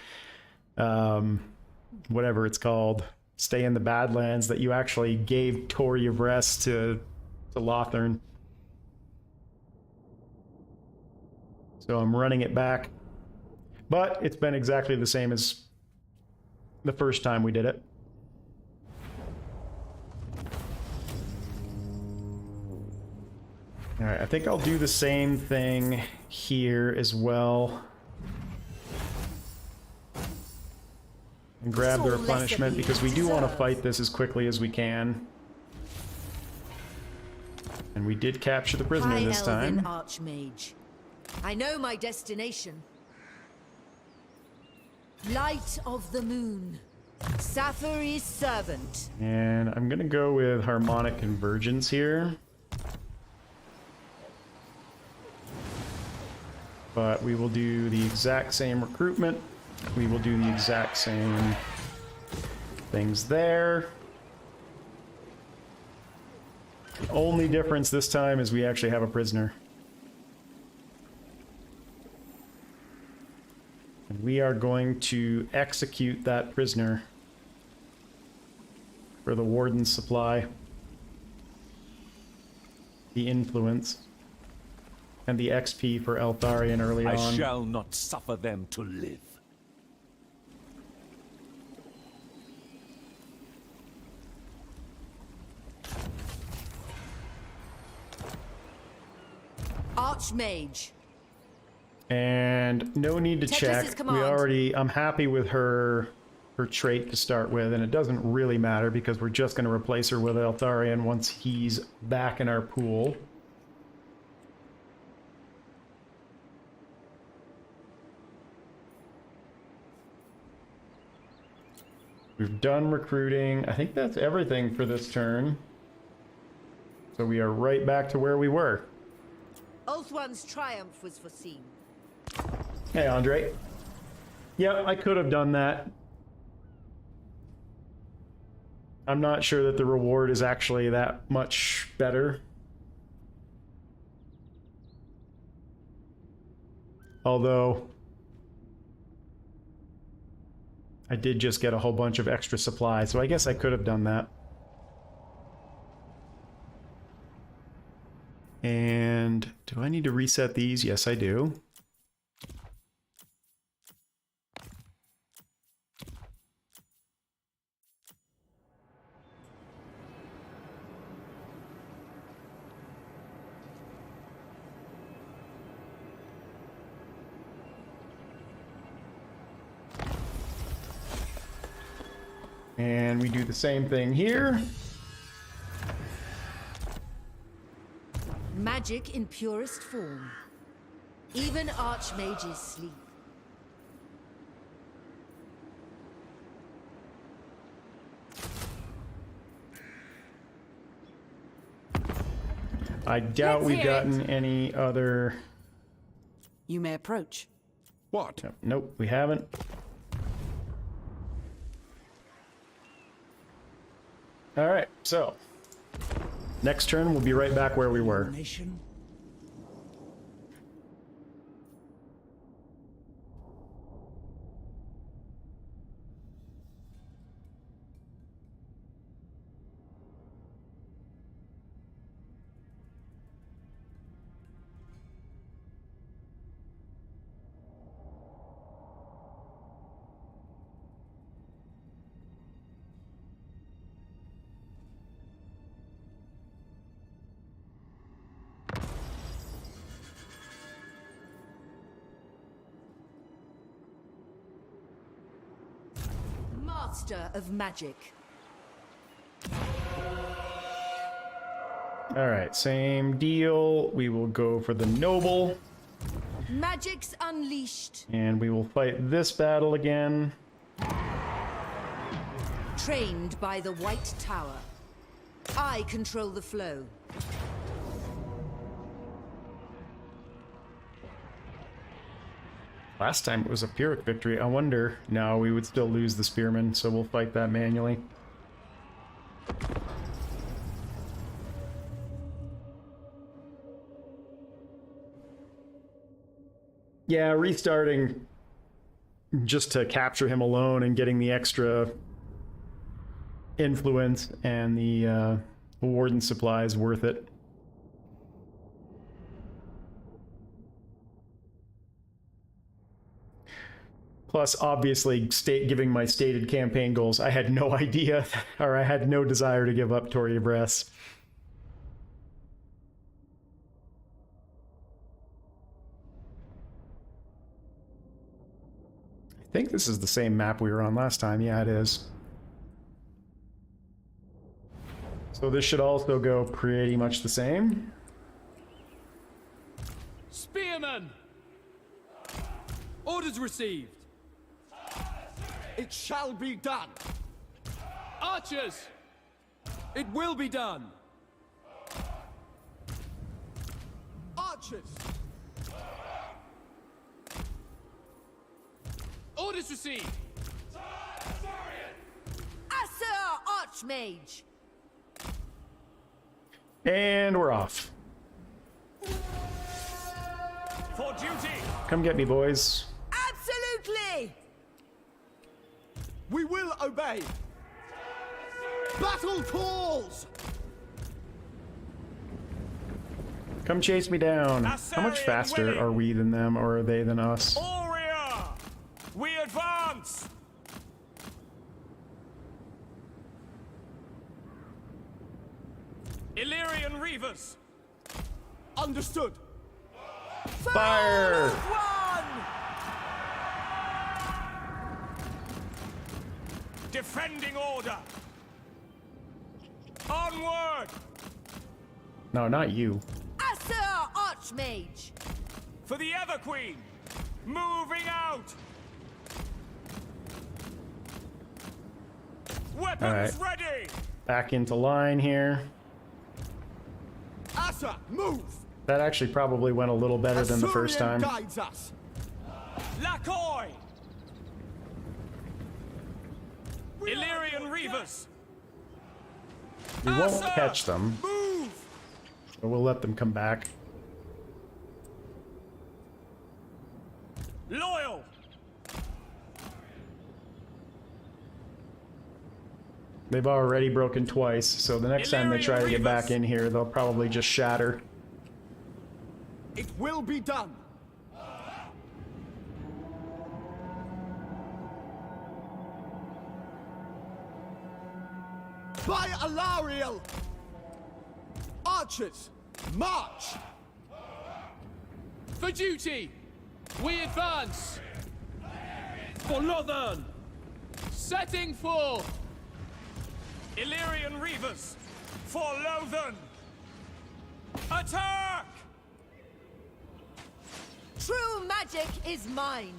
whatever it's called, stay in the Badlands, that you actually gave Tor Yvresse to Lothern. So I'm running it back. But it's been exactly the same as the first time we did it. Alright, I think I'll do the same thing here as well. And grab the replenishment, because we do want to fight this as quickly as we can. And we did capture the prisoner this time. Archmage. I know my destination. Light of the moon. Sapphire's servant. And I'm gonna go with harmonic convergence here. But we will do the exact same recruitment. We will do the exact same things there. The only difference this time is we actually have a prisoner. And we are going to execute that prisoner for the Warden's supply, the influence, and the XP for Eltharion early on. I shall not suffer them to live. Archmage. And no need to Tetris's check. command. I'm happy with her trait to start with, and it doesn't really matter because we're just going to replace her with Eltharion once he's back in our pool. We've done recruiting. I think that's everything for this turn. So we are right back to where we were. Ulthuan's triumph was foreseen. Hey, Andre. Yeah, I could have done that. I'm not sure that the reward is actually that much better. Although, I did just get a whole bunch of extra supplies, so I guess I could have done that. And do I need to reset these? Yes, I do. And we do the same thing here. Magic in purest form. Even archmages sleep. I doubt Let's we've hear gotten any other... You may approach. What? Nope, we haven't. Alright, so... next turn, we'll be right back where we were. Master of magic. Alright, same deal. We will go for the noble. Magic's unleashed. And we will fight this battle again. Trained by the White Tower. I control the flow. Last time it was a Pyrrhic victory. I wonder... no, we would still lose the spearmen, so we'll fight that manually. Yeah, restarting just to capture him alone and getting the extra influence and the warden supply is worth it. Plus, obviously, giving my stated campaign goals, I had no idea, or I had no desire to give up Tor Yvresse. I think this is the same map we were on last time. Yeah, it is. So this should also go pretty much the same. Spearmen! Orders received. It shall be done. Archers! It will be done. Archers! Orders received! Acer Archmage! And we're off. For duty! Come get me, boys. Absolutely! We will obey. Battle calls! Come chase me down. How much Eltharion faster winning. are we than them, or are they than us? Aurea! We advance! Illyrian Reavers! Understood. Fire! Defending order! Onward! No, not you. Acer Archmage! For the Ever Queen! Moving out! Weapons ready! Back into line here. Asa, move! That actually probably went a little better than the first Eltharion time. guides us. Lakoi! Illyrian Reavers! We won't Asa! catch them, Move! but we'll let them come back. Loyal! They've already broken twice, so the next time they try to get back in here, they'll probably just shatter. It will be done. By Eltharion! Archers, march! For duty! We advance! For Northern! Setting forth! Illyrian Reavers! For Lothan! Attack! True magic is mine!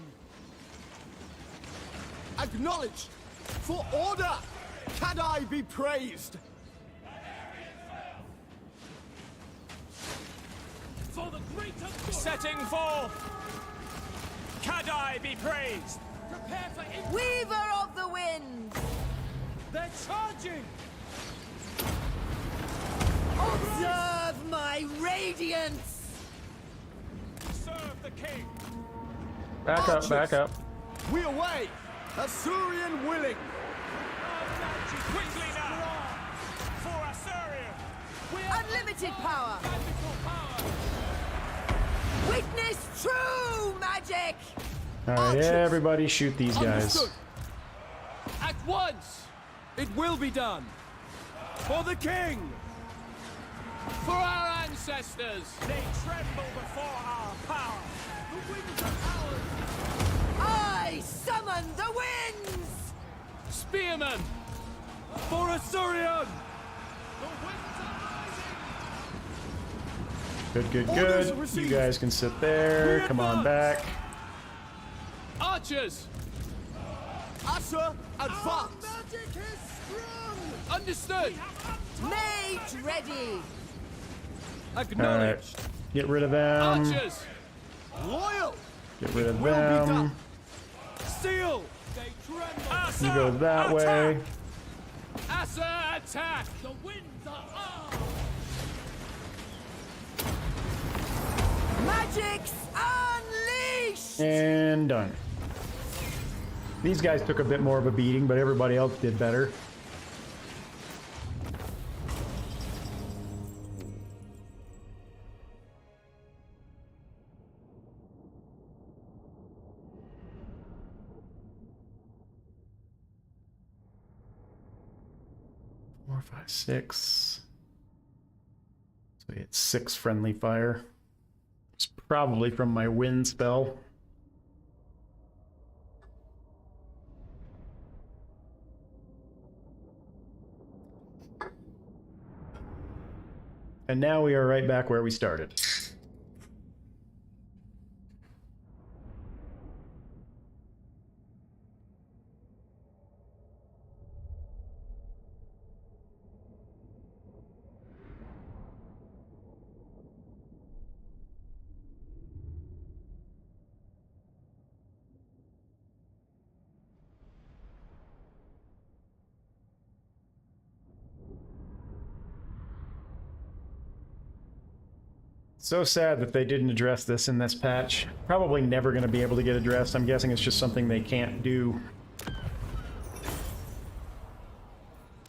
Acknowledged! For order! Can I be praised? For the greater good! Setting forth! Cadai be praised! Prepare for Weaver of the winds! They're charging! Observe my radiance! Serve the king! Back up, back up. We away! Assyrian willing! Quickly now! For Eltharion! Unlimited power! magical power! Witness true magic! Alright, everybody shoot these guys. Understood. At once! It will be done! For the king! For our ancestors! They tremble before our power! The winds are ours! I summon the winds! Spearmen! For Assyrian! The winds are rising! Good, good, Orders good. You received. guys can sit there. We Come on advance. back. Archers! Asa, advance! Magic is strong! Understood! Mage ready! Alright. Acknowledged! Get rid of them. Archers! Loyal! Get rid of Will be them. done! Seal! They tremble! You go that way. Asa attack! The winds are ours! Magic's unleashed! And done. These guys took a bit more of a beating, but everybody else did better. 5, 6. So we had 6 friendly fire. It's probably from my wind spell. And now we are right back where we started. So sad that they didn't address this in this patch. Probably never going to be able to get addressed. I'm guessing it's just something they can't do.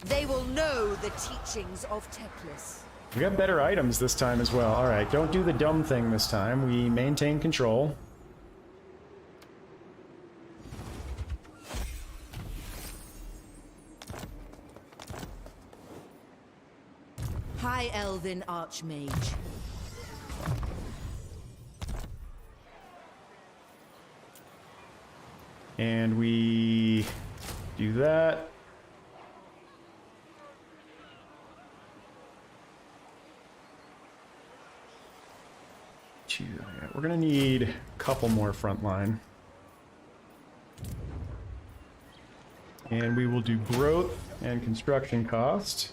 They will know the teachings of Teclis. We got better items this time as well. Alright, don't do the dumb thing this time. We maintain control. High Elven Archmage. And we do that. We're gonna need a couple more frontline. And we will do growth and construction cost.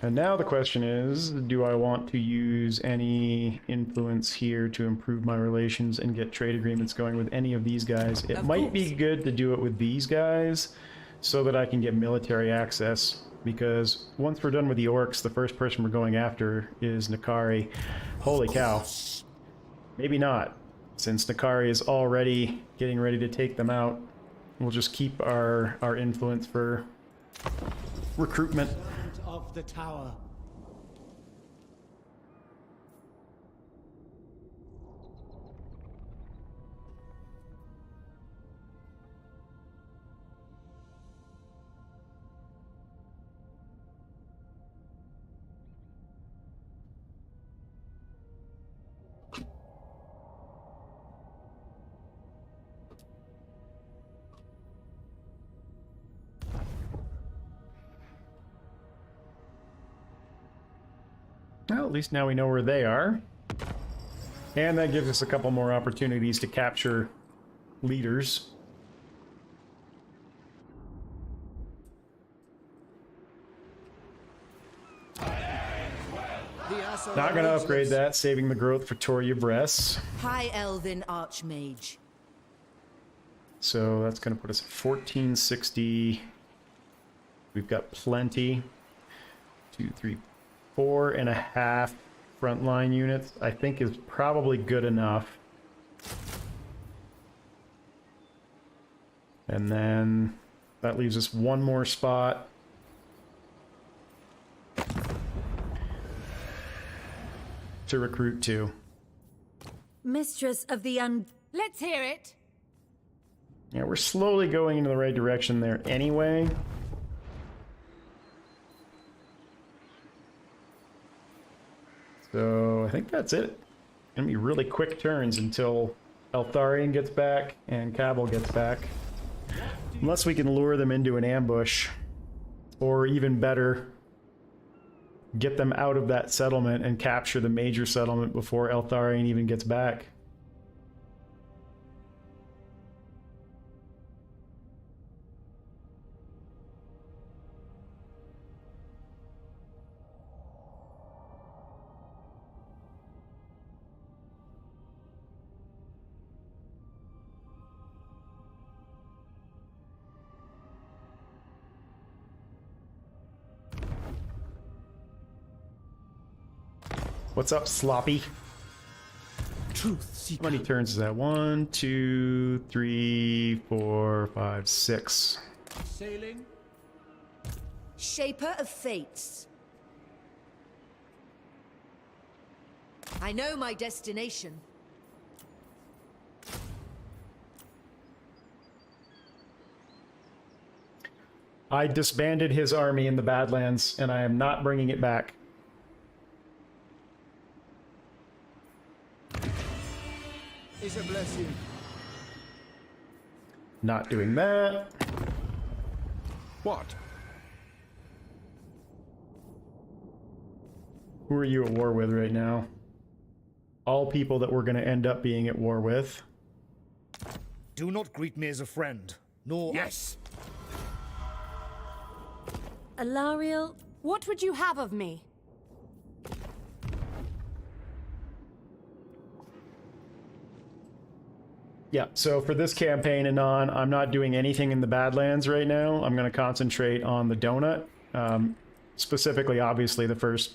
And now the question is, do I want to use any influence here to improve my relations and get trade agreements going with any of these guys? It might be good to do it with these guys so that I can get military access, because once we're done with the orcs, the first person we're going after is Nakari. Holy cow. Maybe not, since Nakari is already getting ready to take them out. We'll just keep our influence for recruitment. Of the tower. Well, at least now we know where they are. And that gives us a couple more opportunities to capture leaders. Not going to upgrade that, saving the growth for Tor Yvresse. High Elven Archmage. So that's going to put us at 1460. We've got plenty. 2, 3, 4.5 frontline units, I think, is probably good enough. And then that leaves us one more spot. To recruit to. Mistress of the Let's hear it. Yeah, we're slowly going into the right direction there anyway. So I think that's it. Gonna be really quick turns until Eltharion gets back and Cabal gets back. Unless we can lure them into an ambush. Or even better, get them out of that settlement and capture the major settlement before Eltharion even gets back. What's up, Sloppy? Truth. How many turns is that? 1, 2, 3, 4, 5, 6. Sailing. Shaper of Fates. I know my destination. I disbanded his army in the Badlands, and I am not bringing it back. It's a blessing. Not doing that. What? Who are you at war with right now? All people that we're going to end up being at war with. Do not greet me as a friend, nor... Yes! Eltharion, What would you have of me? Yeah, so for this campaign and on, I'm not doing anything in the Badlands right now. I'm going to concentrate on the donut. Specifically, obviously, the first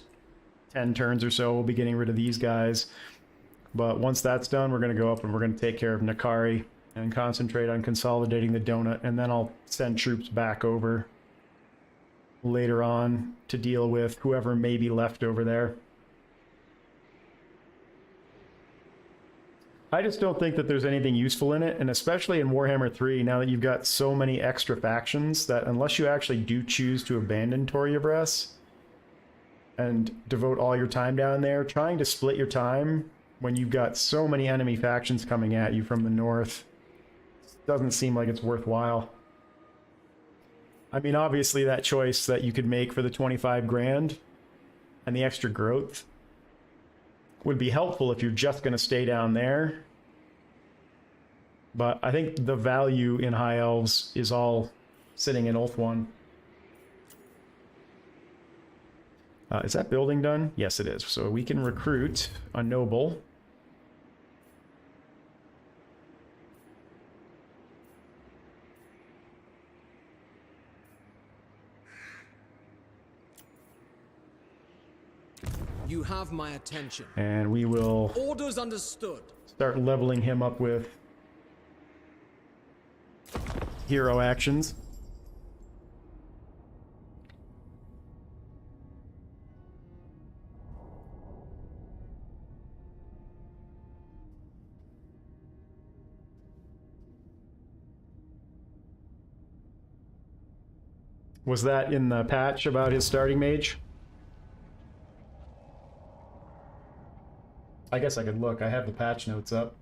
10 turns or so, we'll be getting rid of these guys. But once that's done, we're going to go up and we're going to take care of Nakari and concentrate on consolidating the donut, and then I'll send troops back over later on to deal with whoever may be left over there. I just don't think that there's anything useful in it, and especially in Warhammer 3, now that you've got so many extra factions, that unless you actually do choose to abandon Tor Yvresse and devote all your time down there, trying to split your time when you've got so many enemy factions coming at you from the north doesn't seem like it's worthwhile. I mean, obviously that choice that you could make for the 25 grand and the extra growth would be helpful if you're just going to stay down there. But I think the value in High Elves is all sitting in Ulthuan. Is that building done? Yes, it is. So we can recruit a noble. You have my attention. And we will Orders understood. start leveling him up with hero actions. Was that in the patch about his starting mage? I guess I could look. I have the patch notes up.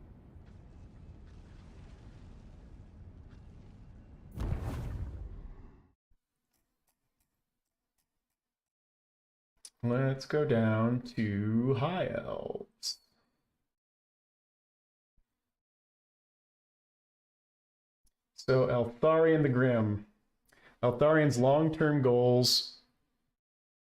Let's go down to High Elves. So Eltharion the Grim. Eltharion's long-term goals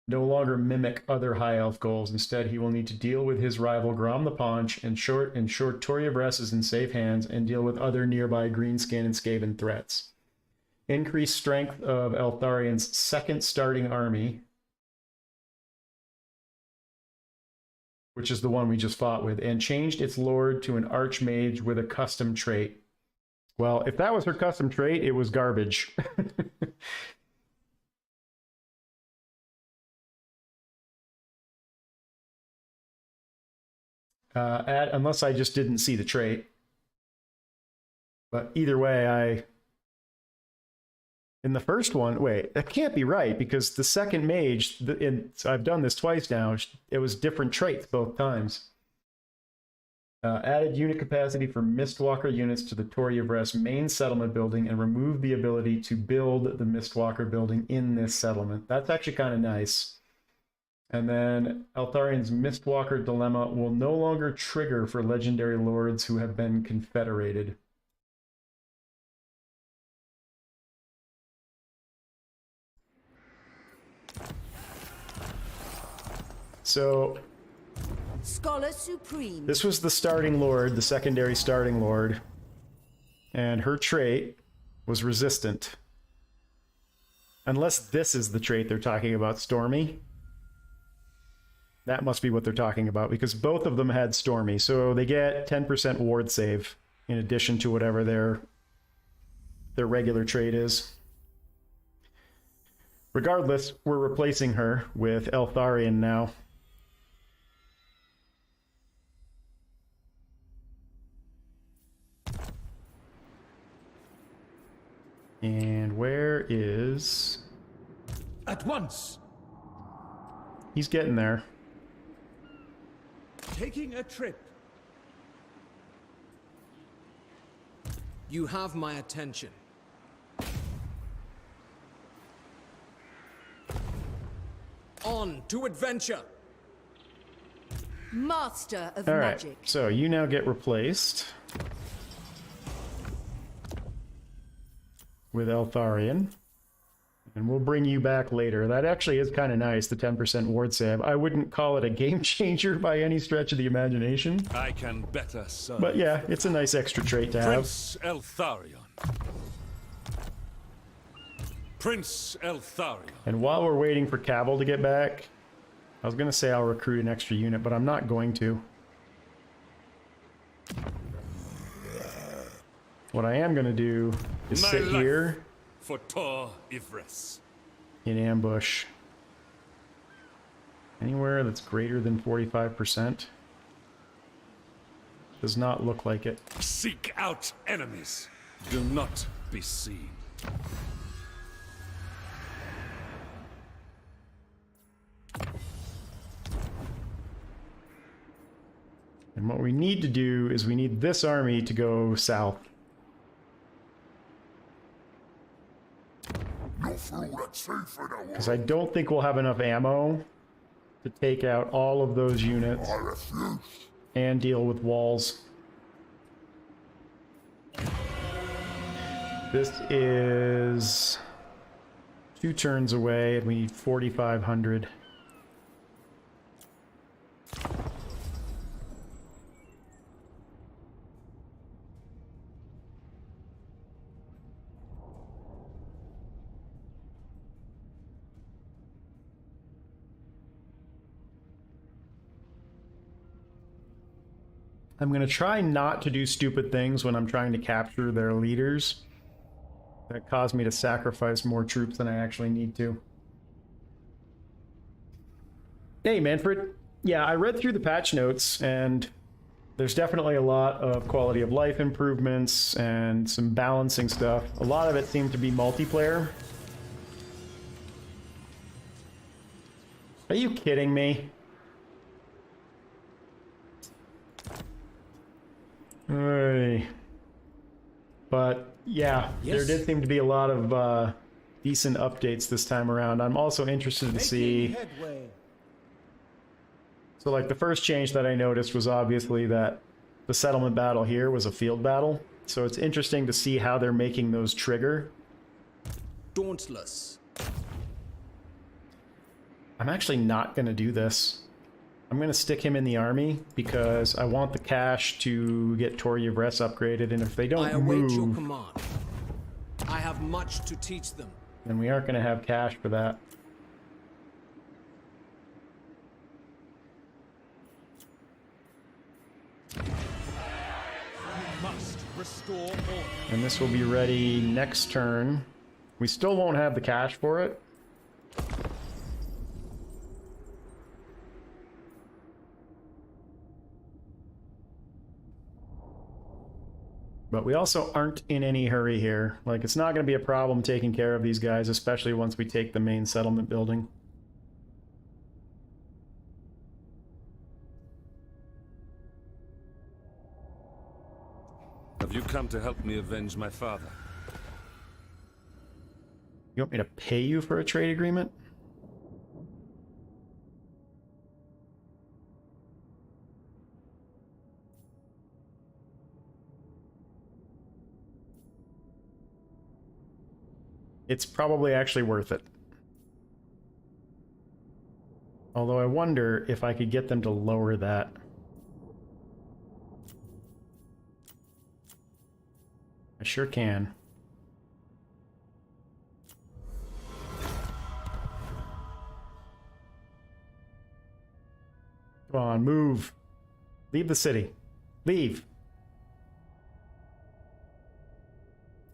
no longer mimic other High Elf goals. Instead, he will need to deal with his rival Grom the Paunch, ensure Tor Yvresse is in safe hands, and deal with other nearby Greenskin and Skaven threats. Increase strength of Eltharion's second starting army, which is the one we just fought with, and changed its lord to an archmage with a custom trait. Well, if that was her custom trait, it was garbage. Unless I just didn't see the trait. But either way, in the first one, wait, that can't be right, because the second mage, so I've done this twice now, it was different traits both times. Added unit capacity for Mistwalker units to the Tor Yvresse main settlement building and remove the ability to build the Mistwalker building in this settlement. That's actually kind of nice. And then Eltharion's Mistwalker dilemma will no longer trigger for legendary lords who have been confederated. So Scholar Supreme. this was the starting lord, the secondary starting lord, and her trait was resistant. Unless this is the trait they're talking about, Stormy. That must be what they're talking about, because both of them had Stormy, so they get 10% ward save in addition to whatever their regular trait is. Regardless, we're replacing her with Eltharion now. And where is At once. He's getting there. Taking a trip. You have my attention. On to adventure! Master of All right, magic. so you now get replaced with Eltharion. And we'll bring you back later. That actually is kind of nice, the 10% ward save. I wouldn't call it a game changer by any stretch of the imagination. I can better serve. But yeah, it's a nice extra trait to have. Prince Eltharion. Prince Eltharion. And while we're waiting for Cabal to get back, I was going to say I'll recruit an extra unit, but I'm not going to. What I am going to do is My sit life here for Tor Yvresse. in ambush. Anywhere that's greater than 45%. Does not look like it. Seek out enemies. Do not be seen. And what we need to do is we need this army to go south. Because I don't think we'll have enough ammo to take out all of those units and deal with walls. This is 2 turns away and we need 4,500. I'm going to try not to do stupid things when I'm trying to capture their leaders that cause me to sacrifice more troops than I actually need to. Hey, Manfred. Yeah, I read through the patch notes, and there's definitely a lot of quality of life improvements and some balancing stuff. A lot of it seemed to be multiplayer. Are you kidding me? Hey. But yeah, there did seem to be a lot of decent updates this time around. I'm also interested to see. So like the first change that I noticed was obviously that the settlement battle here was a field battle. So it's interesting to see how they're making those trigger. Dauntless. I'm actually not going to do this. I'm going to stick him in the army because I want the cash to get Tor Yvresse upgraded, and if they don't I await your move, command. I have much to teach them. then we aren't going to have cash for that. Must restore order. And this will be ready next turn. We still won't have the cash for it. But we also aren't in any hurry here. Like, it's not going to be a problem taking care of these guys, especially once we take the main settlement building. Have you come to help me avenge my father? You want me to pay you for a trade agreement? It's probably actually worth it. Although I wonder if I could get them to lower that. I sure can. Come on, move. Leave the city. Leave.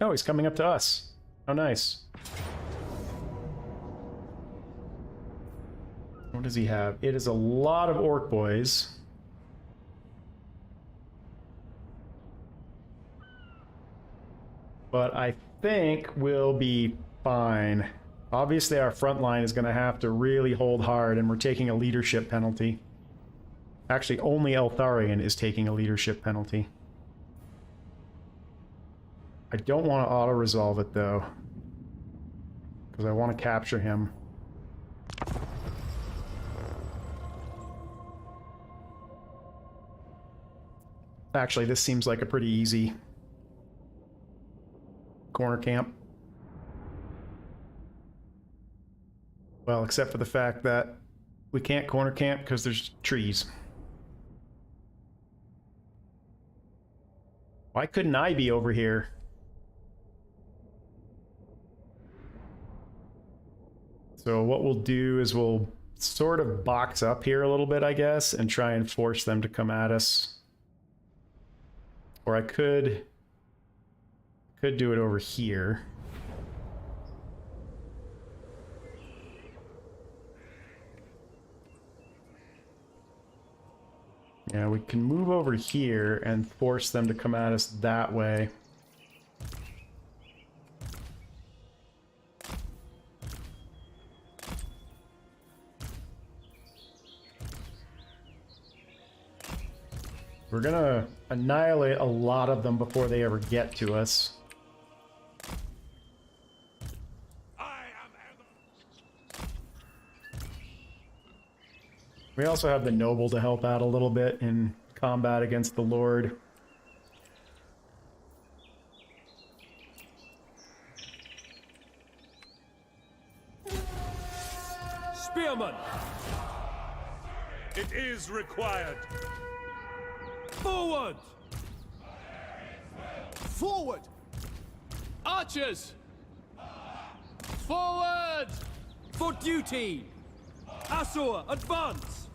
Oh, he's coming up to us. Oh, nice. What does he have? It is a lot of orc boys. But I think we'll be fine. Obviously, our front line is going to have to really hold hard, and we're taking a leadership penalty. Actually, only Eltharion is taking a leadership penalty. I don't want to auto-resolve it, though, because I want to capture him. Actually, this seems like a pretty easy corner camp. Well, except for the fact that we can't corner camp because there's trees. Why couldn't I be over here? So what we'll do is we'll sort of box up here a little bit, I guess, and try and force them to come at us. Or I could do it over here. Yeah, we can move over here and force them to come at us that way. We're gonna annihilate a lot of them before they ever get to us. We also have the noble to help out a little bit in combat against the Lord. Spearman! It is required. Forward! Forward! Archers! Forward! For duty! Asur, advance!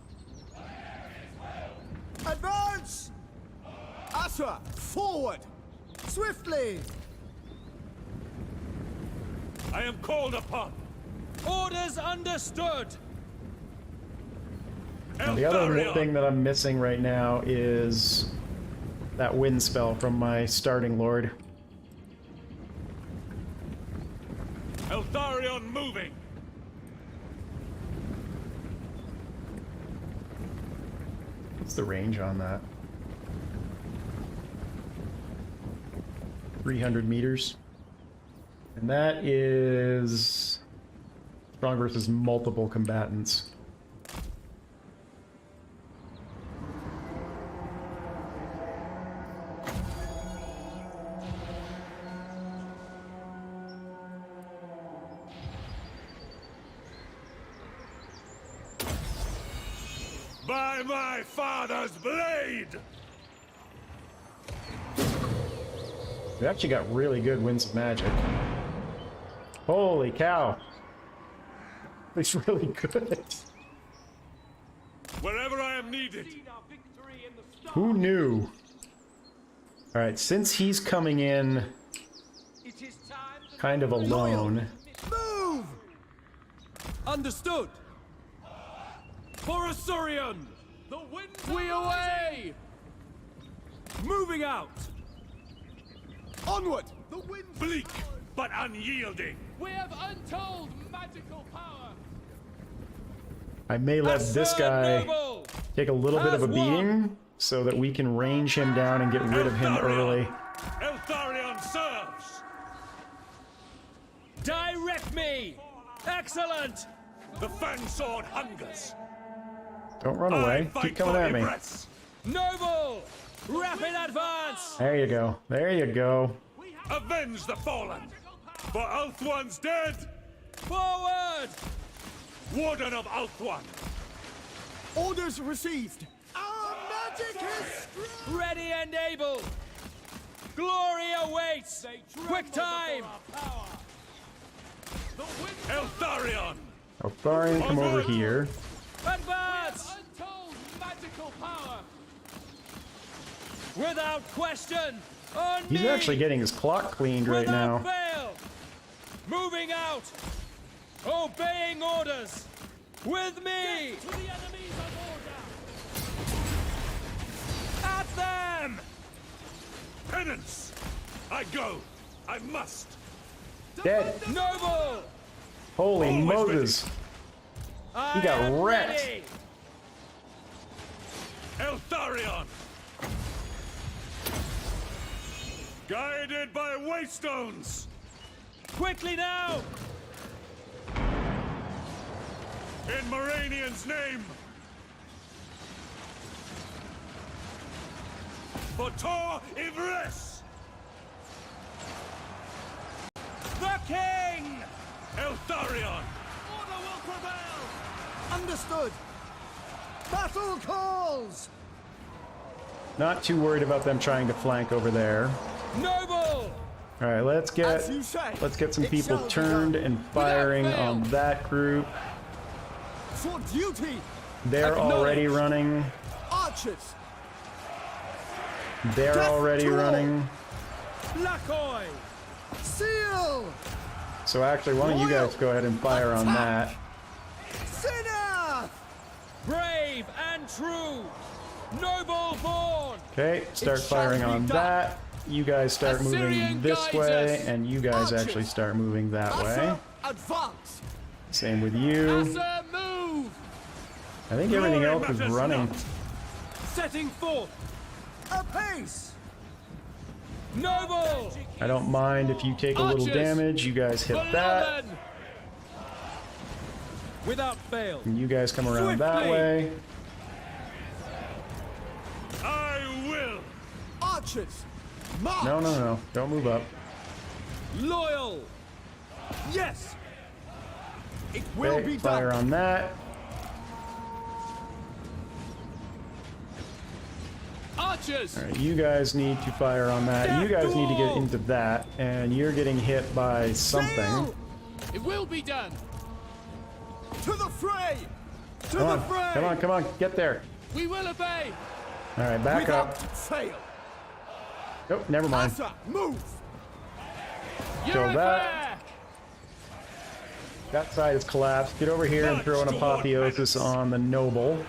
Advance! Asura, forward! Swiftly! I am called upon. Orders understood! Now, the other Eltharion! thing that I'm missing right now is that wind spell from my starting lord. Eltharion moving! What's the range on that? 300 meters. And that is strong versus multiple combatants. By my father's blade! We actually got really good winds of magic. Holy cow. It's really good. Wherever I am needed. Who knew? Alright, since he's coming in kind of alone. Move! Understood! For Eltharion! The wind we away! Moving out! Onward! The wind! Bleak, but unyielding. We have untold magical power! I may let this guy Noble! take a little bit of a beating so that we can range him down and get rid of him early. Eltharion serves! Direct me! Excellent! The Fang Sword hungers. Don't run away. Keep coming at me. Yvresse. Noble! Rapid advance! There you go. There you go. Avenge the fallen. For Ulthuan's dead. Forward! Warden of Ulthuan. Orders received! Our magic is strong! Ready and able! Glory awaits! Quick time! Eltharion. Eltharion, come over here. Advance! Untold magical power! Without question! On He's me! actually getting his clock cleaned right Without now. fail! Moving out! Obeying orders! With me! To the enemies of order! At them! Penance. I go. I must. Dead. Noble! Holy Always Moses! He got wrecked. Eltharion! Guided by waystones! Quickly now! In Moranian's name! For Tor Yvresse! The king! Eltharion! Order will prevail! Understood. Battle calls. Not too worried about them trying to flank over there. Noble! All right, let's As you get some it people shall be turned done. and firing fail. on that group. For duty. They're already running. Archers. They're Death already to all. running. Lacoy! Seal. So actually, why don't you guys go ahead and fire on that? Sinner. Brave and true! Noble born! Okay, start shall firing be on done. that. You guys start moving Assyrian this guides way, us. and you guys Archers. actually start moving that way. Asa, advance. Same with you. Asa, move! I think everything Glory else is matters running. not. Setting forth! Apace. Noble! I don't mind if you take a little Archers. damage. You guys hit that. Beloved! Without fail. And you guys come around that Swiftly. way. I will! Archers. March. No. Don't move up. Loyal! Yes. It will Okay, be fire done. on that. Archers! Alright, you guys need to fire on that. You guys need to get into that. And you're getting hit by something. Sail. It will be done! To the fray. To Come the on, fray. come on, get there. We will obey! Alright, back Without up. fail. Nope, never mind. Asa, move. Kill You're that. fair. That side is collapsed. Get over here and throw an apotheosis on the noble.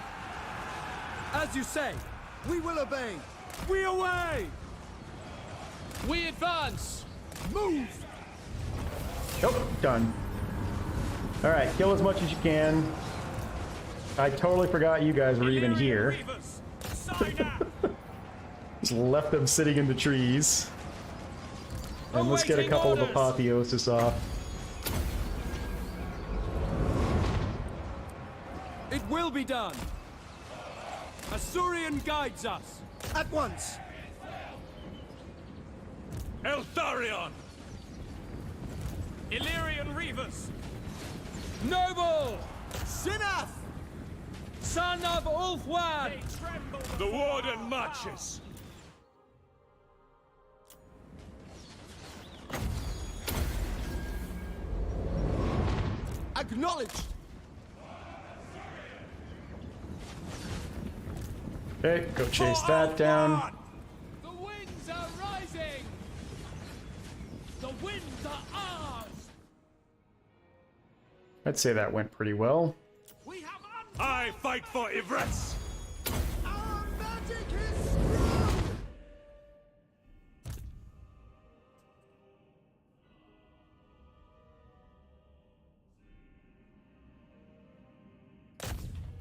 As you say, We will obey. we away! We advance! Move. Nope, done. Alright, kill as much as you can. I totally forgot you guys were even here. Just left them sitting in the trees. And let's get a Awaiting couple of orders. apotheosis off. It will be done! Assyrian guides us! At once. Eltharion! Illyrian Reavers! Noble! Sinath. Son of Ulfwan! The warden marches! Acknowledged. Okay, go chase that down. The winds are rising! The winds are ours! I'd say that went pretty well. We have I fight for Yvresse! Our magic is strong.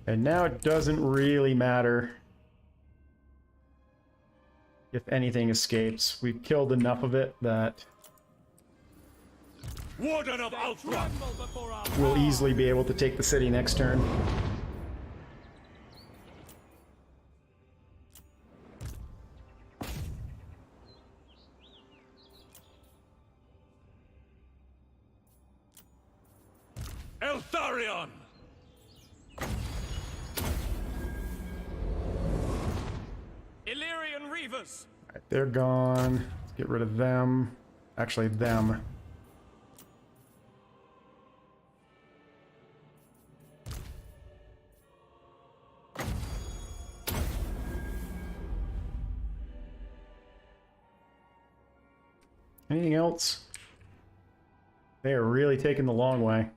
And now it doesn't really matter if anything escapes. We've killed enough of it that Warden of Ulthra! tremble before our we'll easily be able to take the city next turn. Eltharion! Illyrian Reavers! Alright, they're gone. Let's get rid of them. Actually, them. Anything else? They are really taking the long way.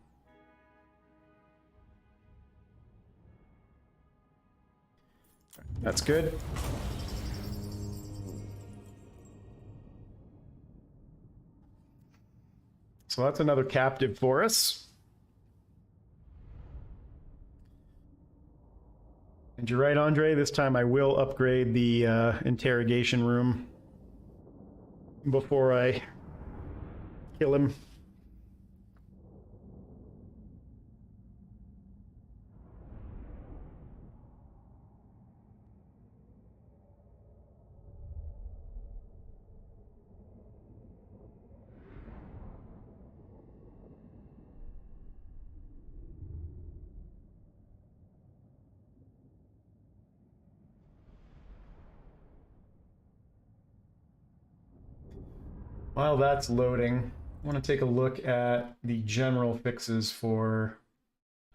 That's good. So that's another captive for us. And you're right, Andre, this time I will upgrade the interrogation room before I kill him. While that's loading, I want to take a look at the general fixes for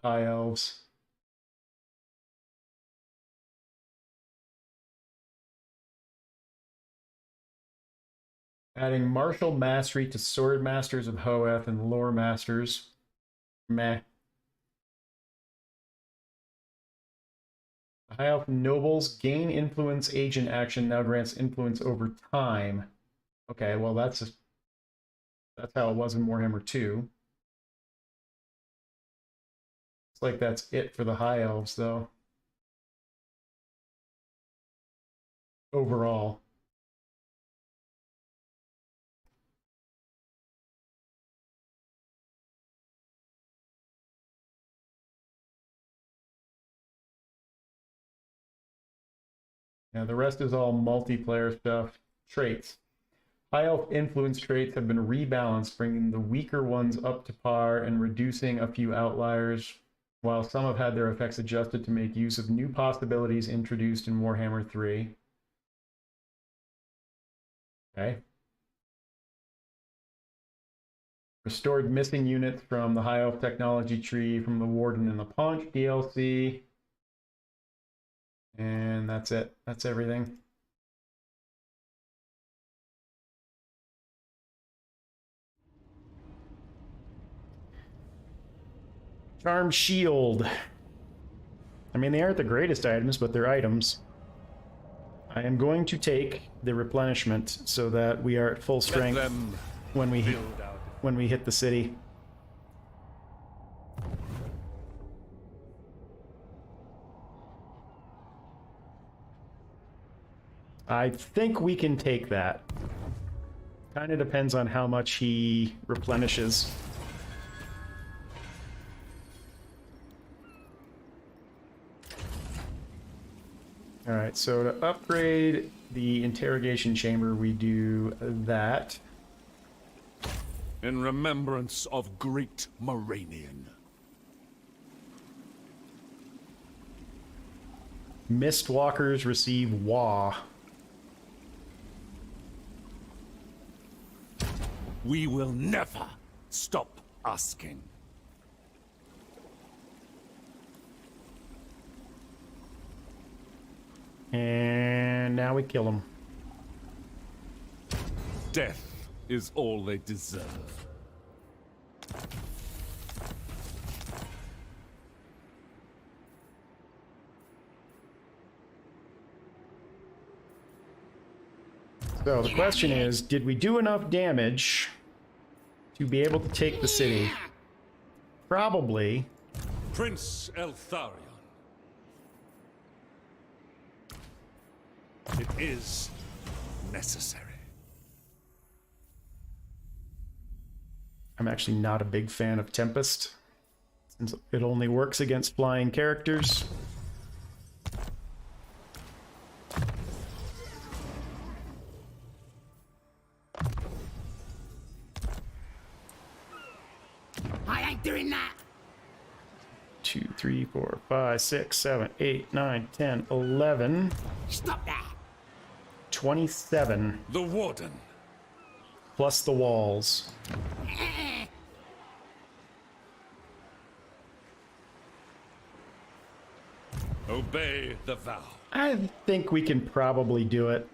High Elves. Adding martial mastery to sword masters of Hoeth and lore masters. Meh. High Elf nobles gain influence agent action now grants influence over time. Okay, well that's how it was in Warhammer 2. It's like that's it for the High Elves, though. Overall. Yeah, the rest is all multiplayer stuff. Traits. High Elf influence traits have been rebalanced, bringing the weaker ones up to par and reducing a few outliers, while some have had their effects adjusted to make use of new possibilities introduced in Warhammer 3. Okay. Restored missing units from the High Elf technology tree from the Warden and the Paunch DLC. And that's it. That's everything. Charm Shield. I mean, they aren't the greatest items, but they're items. I am going to take the replenishment so that we are at full strength when we hit the city. I think we can take that. Kind of depends on how much he replenishes. Alright, so to upgrade the interrogation chamber, we do that. In remembrance of great Moranian. Mistwalkers receive Wa. We will never stop asking. And now we kill him. Death is all they deserve. So the question is, did we do enough damage to be able to take the city? Probably. Prince Eltharion. It is necessary. I'm actually not a big fan of Tempest, since it only works against flying characters. I ain't doing that. 2, 3, 4, 5, 6, 7, 8, 9, 10, 11. Stop that. 27. The Warden. Plus the walls. Obey the vow. I think we can probably do it.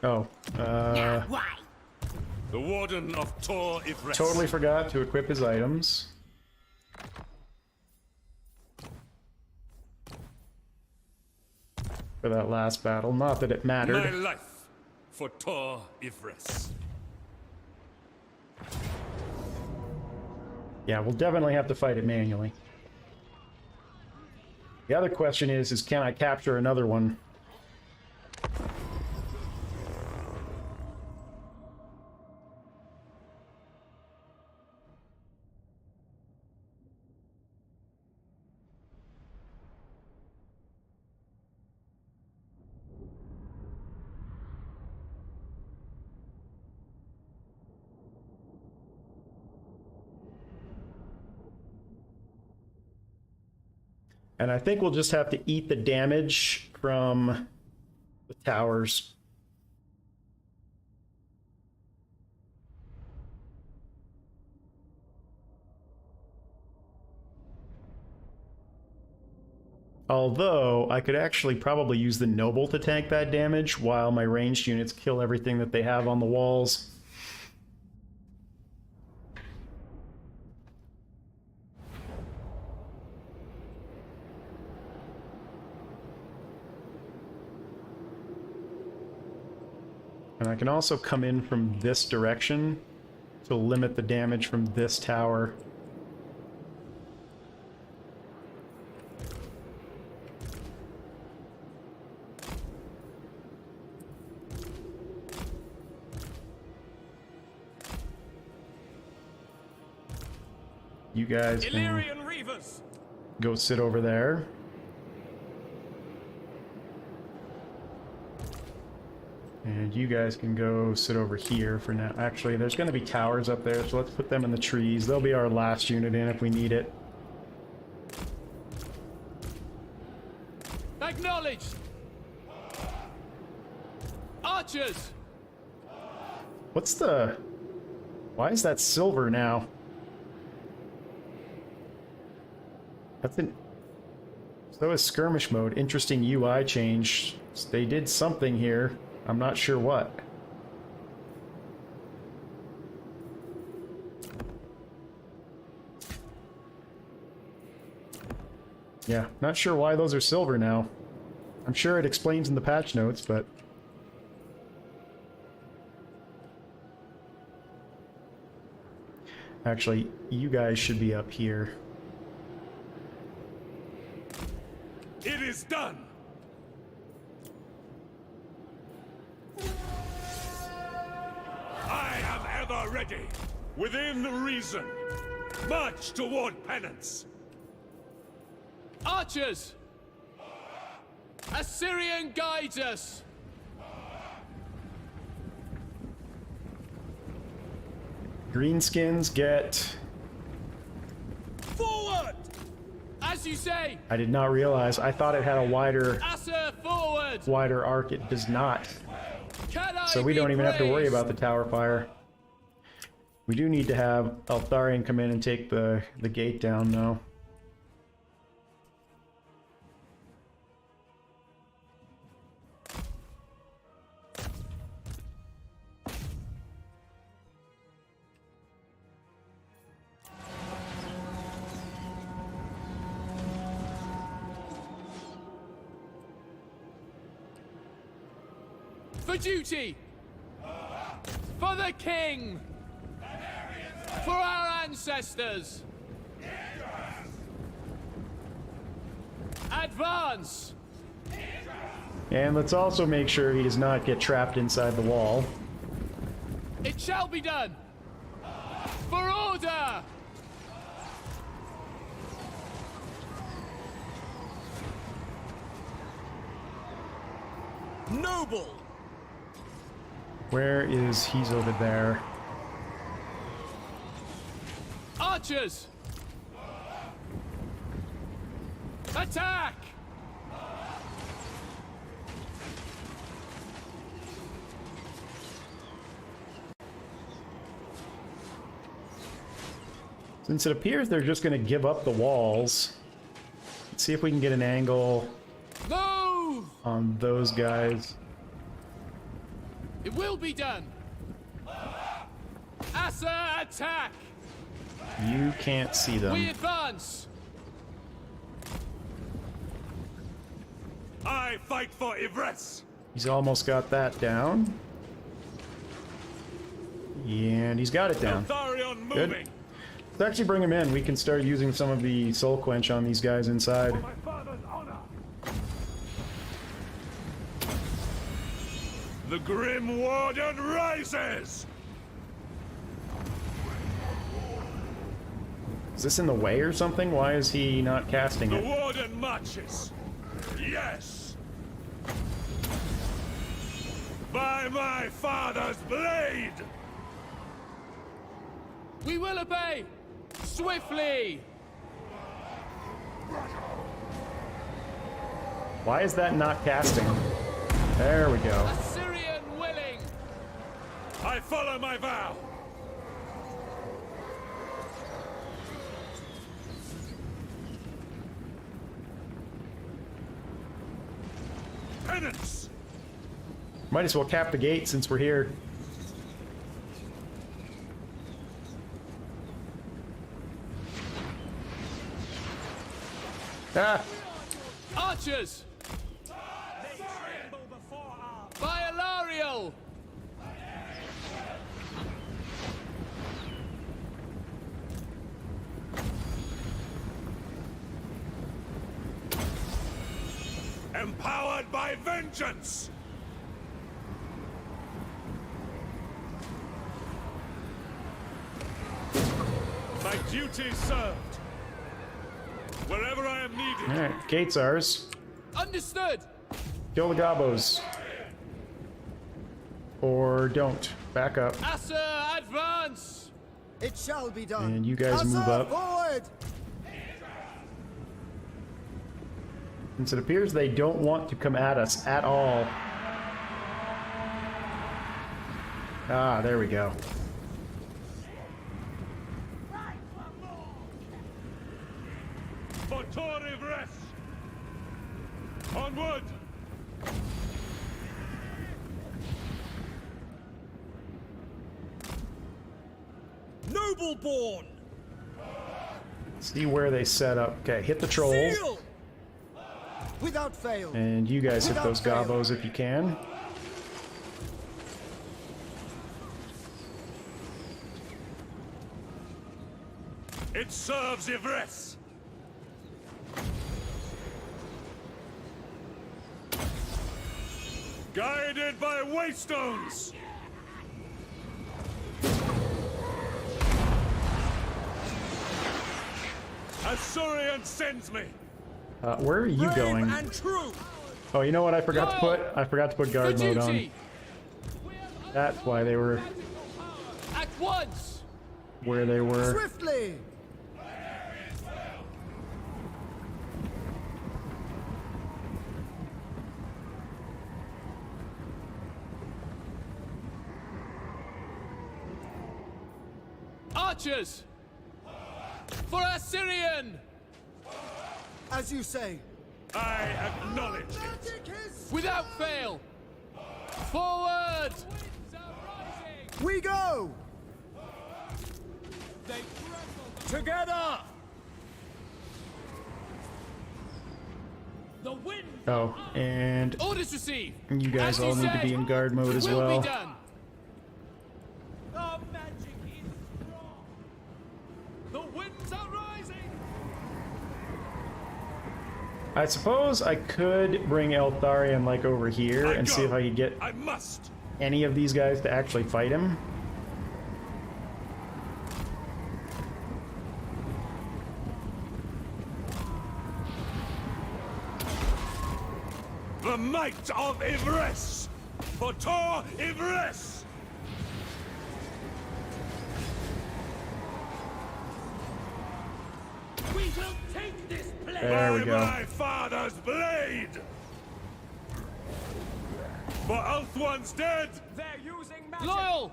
Oh, Why? The Warden of Tor Yvresse. totally forgot to equip his items. For that last battle. Not that it mattered. My life for Tor Yvresse. Yeah, we'll definitely have to fight it manually. The other question is can I capture another one? And I think we'll just have to eat the damage from the towers. Although, I could actually probably use the noble to tank that damage while my ranged units kill everything that they have on the walls. And I can also come in from this direction to limit the damage from this tower. You guys can Eltharion Reavers! go sit over there. And you guys can go sit over here for now. Actually, there's going to be towers up there, so let's put them in the trees. They'll be our last unit in if we need it. Acknowledged! Archers! What's the... Why is that silver now? That's an... So is skirmish mode. Interesting UI change. They did something here. I'm not sure what. Yeah, not sure why those are silver now. I'm sure it explains in the patch notes, but... Actually, you guys should be up here. It is done! I am ever ready, within reason. March toward penance. Archers! Assyrian guides us! Greenskins get... Forward! As you say! I did not realize. I thought it had a wider Asser forward! arc. It does not. Can I So we be don't even have to worry praised? about the tower fire. We do need to have Eltharion come in and take the gate down, though. For duty! For the king! For our ancestors! Advance! And let's also make sure he does not get trapped inside the wall. It shall be done! For order! Noble! Where is... He's over there. Archers! Attack! Since it appears they're just going to give up the walls, let's see if we can get an angle Move! on those guys. It will be done! Asser attack! You can't see We them. advance! I fight for Yvresse! He's almost got that down. And he's got it down. Eltharion Good. moving. Let's actually bring him in. We can start using some of the soul quench on these guys inside. My father's honor. The Grim Warden rises. Is this in the way or something? Why is he not casting The it? Warden marches. Yes. By my father's blade. We will obey! Swiftly! Why is that not casting? There we go. Assyrian willing! I follow my vow. Penance. Might as well cap the gate since we're here. Ah! Archers! By Eltharion! Empowered by vengeance. My duty served. Wherever I am needed. Alright, gate's ours. Understood! Kill the gobos. Or don't. Back up. Asa, advance! It shall be done. And you guys move Asa, up. forward! Since it appears they don't want to come at us at all. Ah, there we go. For Tor Yvresse. Onward. Noble born! See where they set up. Okay, hit the trolls. Seal! Without fail. And you guys hit Without those fail. gobos if you can. It serves Yvresse. Guided by waystones. Assyrian sends me. Where are you Brave going? and true! Oh, you know what I forgot to put? I forgot to put For guard mode on. duty! That's why they were At once! where they were. Swiftly! Archers! For Assyrian! As you say. I acknowledge it. Magic is... Without fail! Forward! We go! Together! The wind! Oh, and Orders received! you guys As all you need to said, be in guard mode as will well. be done! Our magic is strong! The winds are rising! I suppose I could bring Eltharion like over here and see if I could get I must. any of these guys to actually fight him. The might of Yvresse. For Tor Yvresse. We will take this place! There we By go. my father's blade. For Ulthuan's dead. They're using magic! Loyal!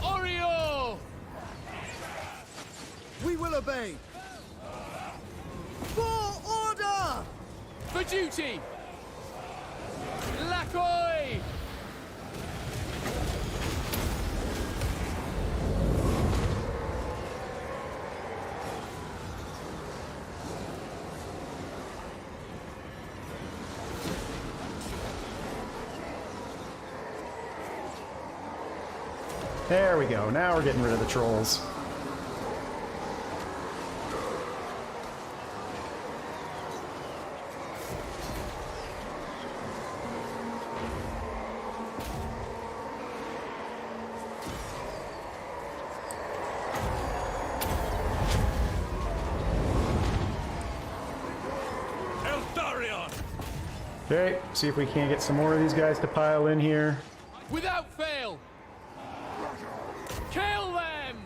Oreo! We will obey. For order! For duty! Lakoi! There we go. Now we're getting rid of the trolls. Eltharion! Okay, see if we can't get some more of these guys to pile in here. Without fail! Kill them!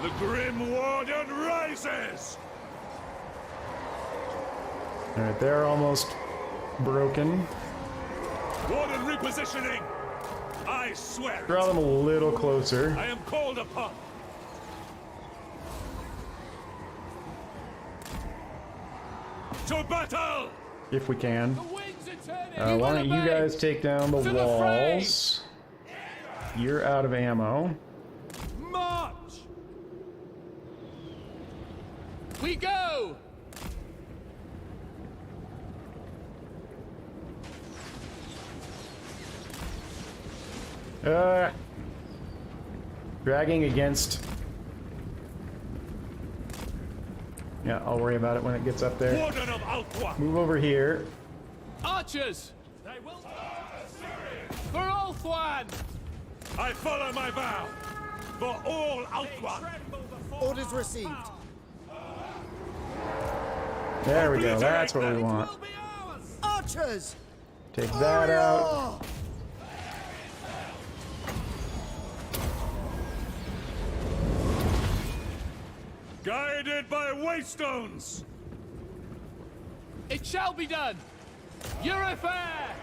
The Grim Warden rises! Alright, they're almost broken. Warden repositioning! I swear Draw it. them a little closer. I am called upon. To battle! If we can. The winds are turning! Why don't you guys take down the To the fray! walls? You're out of ammo. March! We go! Dragging against... Yeah, I'll worry about it when it gets up there. Warden of Alqua! Move over here. Archers! For Ulthuan! I follow my vow! For all Alqua! Orders received. There we go. That's what we want. Archers! Take that out. Warrior! Guided by waystones! It shall be done! Your affair!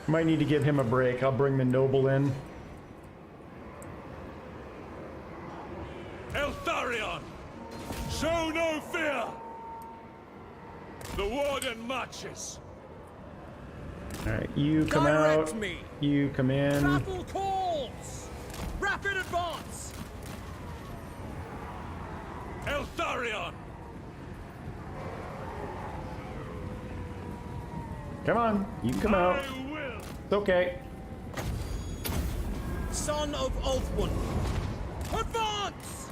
Might need to give him a break. I'll bring the noble in. Eltharion! Show no fear! The Warden marches! Alright, you come Direct out. me. You come in. Battle calls! Rapid advance! Eltharion! Come on. You come out. I will! It's okay. Son of Ulthuan! Advance!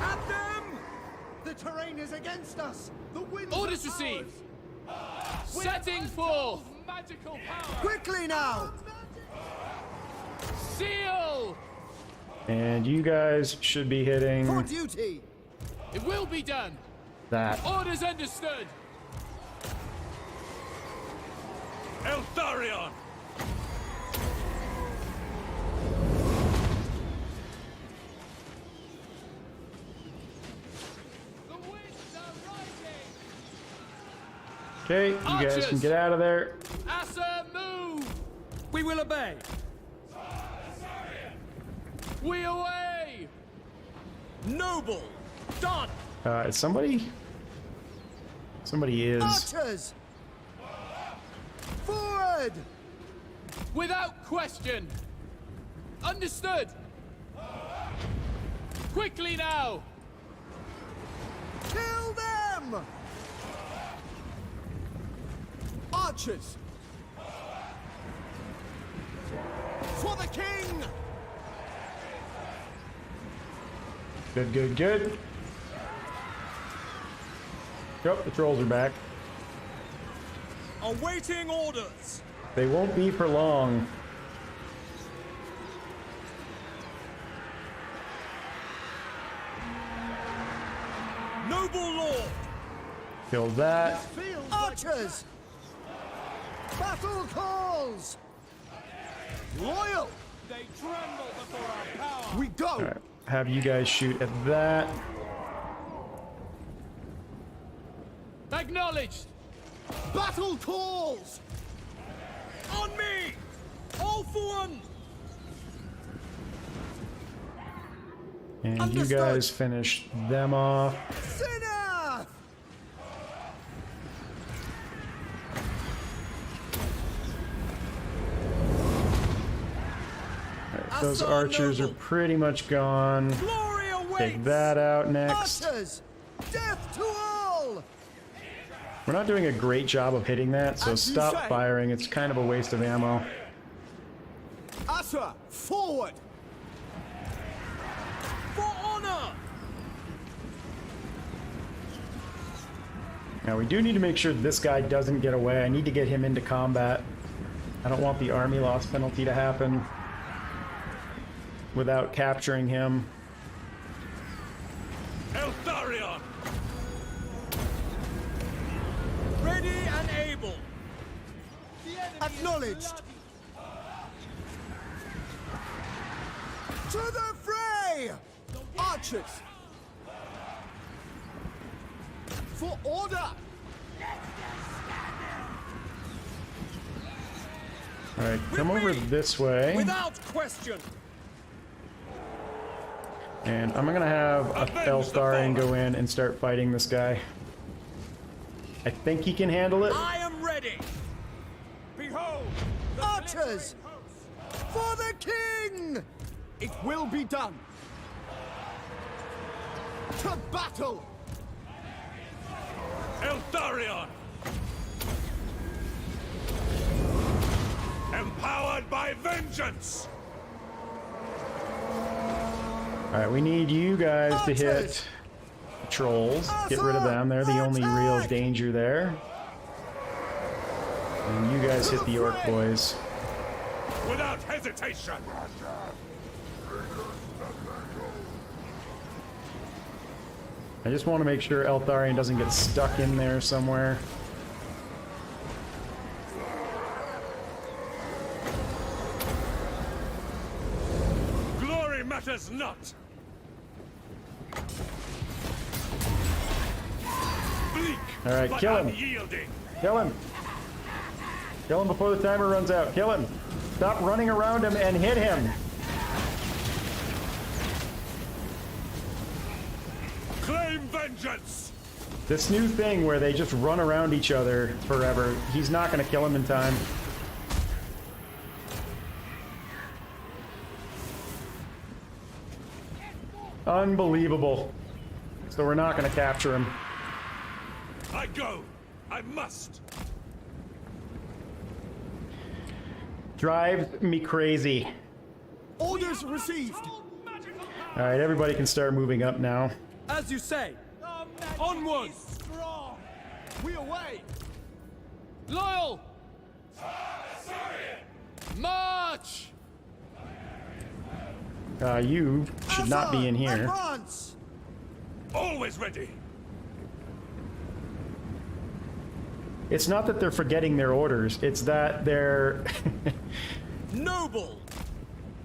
At them! The terrain is against us! The winds Orders are received! ours. Setting forth! Magical power! Quickly now! Seal! And you guys should be For hitting duty! It will be done! that. Orders understood! Eltharion! The winds are rising! Okay, you guys Archers! can get out of there. Asa, move! We will obey! We away! Noble! Done! Is somebody? Somebody is. Archers! Forward! Without question! Understood! Quickly now! Kill them! Archers! For the king! Good, good, good. Yep, the trolls are back. Awaiting orders! They won't be for long. Noble Lord! Kill that. Archers! Battle calls! Loyal! They tremble before our power! We go! Alright, have you guys shoot at that. Acknowledged! Battle calls! On me! All for one! And you Understood. guys finish them off. Enough! Alright, those archers are pretty much gone. Glory awaits! Take that out next. Archers! Death to all! We're not doing a great job of hitting that, so As you stop say. firing. It's kind of a waste of ammo. Usher, forward! For honor! Now we do need to make sure this guy doesn't get away. I need to get him into combat. I don't want the army loss penalty to happen without capturing him. Eltharion! Ready and able! Acknowledged! To the fray! Archers! For order! Alright, come over this way. Without question! And I'm gonna have Eltharion go in and start fighting this guy. I think he can handle it. I am ready! Behold! Archers! For the king! It will be done! To battle! Eltharion! Empowered by vengeance! Alright, we need you guys to hit the trolls. Get rid of them. They're the only real danger there. And you guys hit the orc boys. Without hesitation! I just want to make sure Eltharion doesn't get stuck in there somewhere. Glory matters not! Bleak, Alright, but kill him. unyielding. Kill him! Kill him before the timer runs out. Kill him! Stop running around him and hit him! Claim vengeance! This new thing where they just run around each other forever, he's not going to kill him in time. Unbelievable. So we're not going to capture him. I go! I must! Drives me crazy. Orders received! Alright, everybody can start moving up now. As you say! Onward! We away! Loyal! March! You should not be in here. Advance! Always ready! It's not that they're forgetting their orders, it's that they're... Noble!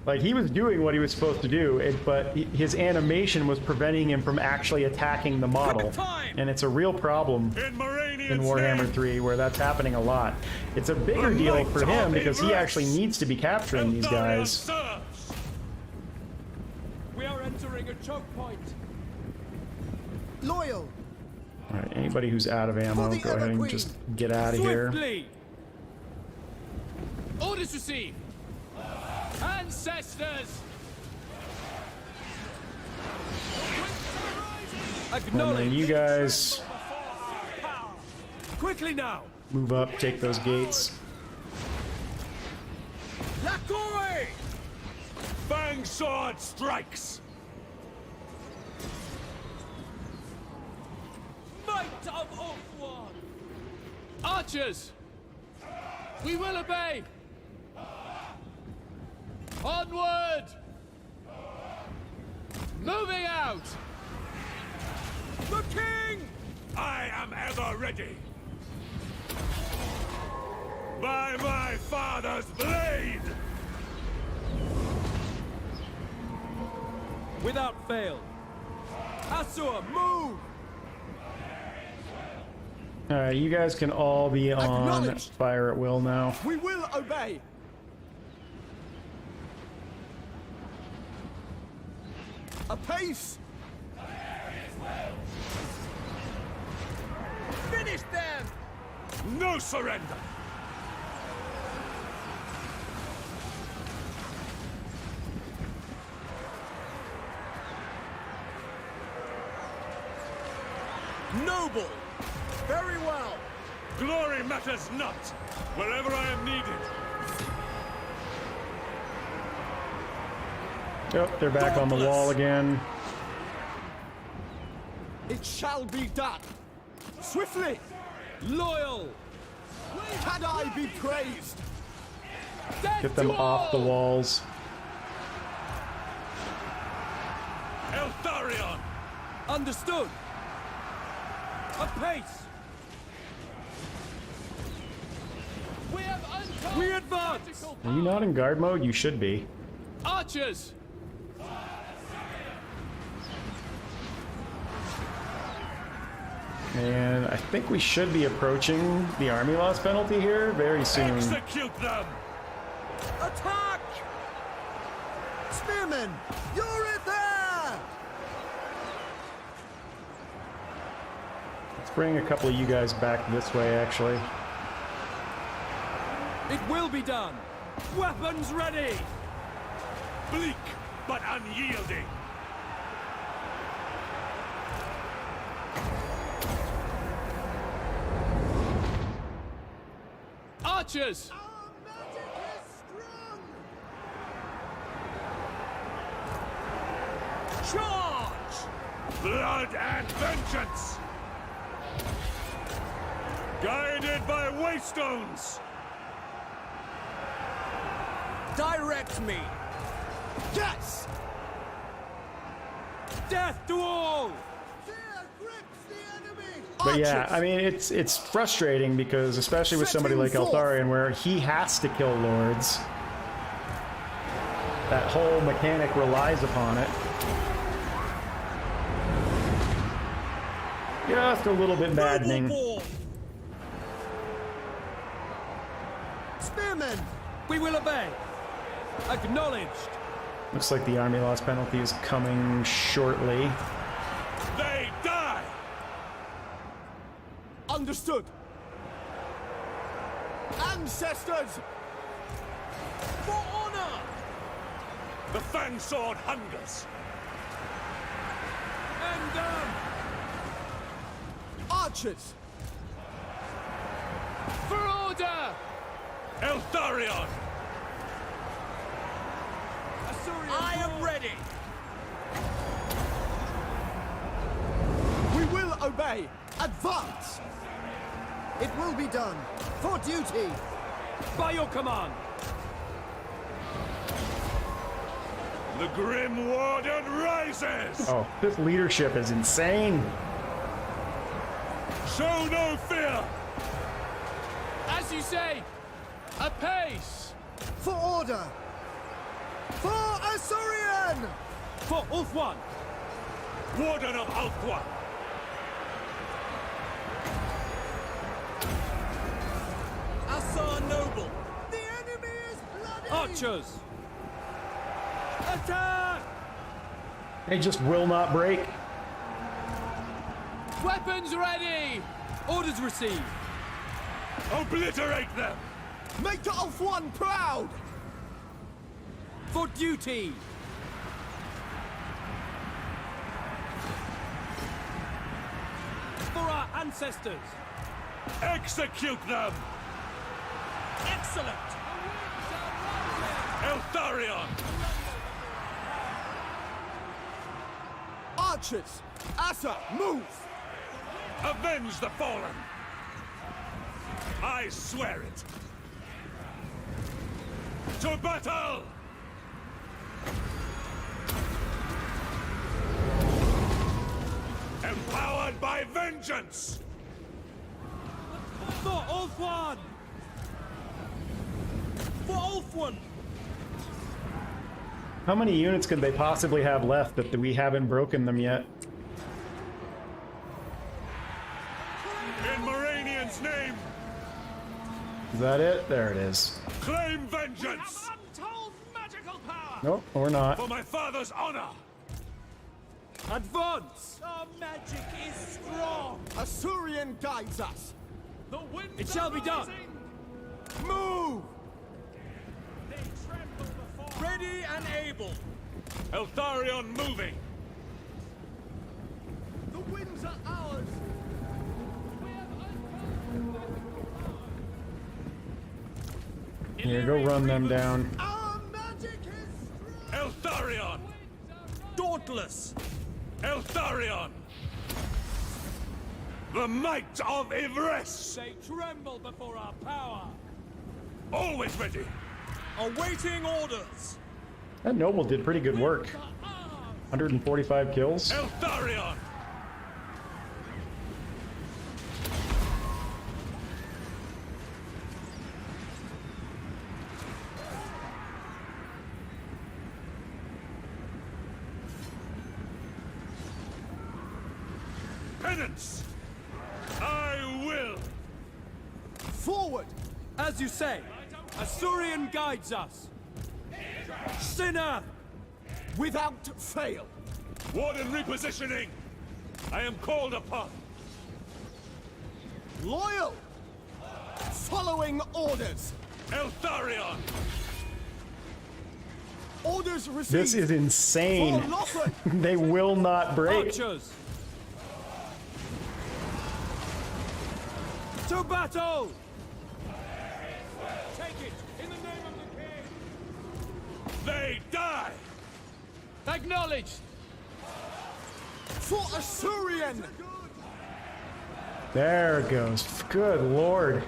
Like, he was doing what he was supposed to do, but his animation was preventing him from actually attacking the model. And it's a real problem in Warhammer 3 where that's happening a lot. It's a bigger deal for him because he actually needs to be capturing these guys. We are entering a choke point. Loyal! Alright, anybody who's out of ammo, go ahead and just get out of here. Swiftly! Orders received! Ancestors! And then you guys Quickly now! move up, take those gates. Lacoy! Fang sword strikes! Might of Ulthuan! Archers! We will obey! Onward! Moving out! The king! I am ever ready! By my father's blade! Without fail! Asur, move! Alright, you guys can all be on Acknowledged. fire at will now. We will obey! Apace! Finish them! No surrender! Noble! Very well! Glory matters not, wherever I am needed. Yep, they're back on the wall again. It shall be done! Swiftly! Loyal! Can I be praised? Death Get them to off the all! walls. Eltharion! Understood! Apace! We have untold We advance! tactical Are you not in guard mode? You should be. archers! And I think we should be approaching the army loss penalty here very soon. Execute them! Attack! Spearmen! You're it there! Let's bring a couple of you guys back this way, actually. It will be done! Weapons ready! Bleak, but unyielding. Archers! Our magic is strong! Charge! Blood and vengeance! Guided by waystones! Direct me! Yes! Death to all! Fear grips the enemy! But yeah, Archers! I mean, it's frustrating because, especially with somebody like Setting forth. Eltharion, where he has to kill lords. That whole mechanic relies upon it. Just a little bit maddening. Noble born! Spearmen! We will obey! Acknowledged! Looks like the army loss penalty is coming shortly. They die! Understood! Ancestors! For honor! The fang sword hungers! And them! Archers! For order! Eltharion! I am ready! We will obey! Advance! It will be done! For duty! By your command! The Grim Warden rises! Oh, this leadership is insane. Show no fear! As you say, apace! For order! For Eltharion! For Ulthuan! Warden of Ulthuan! Assar Noble! The enemy is bloody! Archers! Attack! They just will not break. Weapons ready! Orders received! Obliterate them! Make Ulthuan proud! For duty! For our ancestors! Execute them! Excellent! Eltharion! Archers! Asa, move! Avenge the fallen! I swear it! To battle! Empowered by vengeance! For Ulthuan! For Ulthuan! How many units could they possibly have left that we haven't broken them yet? In Moranian's name, Is that it? There it is. claim vengeance! Untold magical power! Nope, or not. For my father's honor! Advance! Our magic is strong. Eltharion guides us. The winds It shall be done. rising. Move! They tremble before. Ready and able. Eltharion moving! The winds are ours. We have uncovered. Here, go run them down. Our magic is strong. Eltharion! Dauntless. Eltharion! The might of Yvresse! They tremble before our power. Always ready! Awaiting orders. That noble did pretty good work. Are ours. 145 kills. Eltharion! Penance! I will! Forward! As you say, Eltharion guides us. Sinner! Without fail. Warden repositioning! I am called upon! Loyal! Following orders. Eltharion! Orders received. This is insane. For Lothar. They will not break. Archers! To battle! Take it in the name of the king. They die! Acknowledged. For Eltharion! There it goes. Good lord.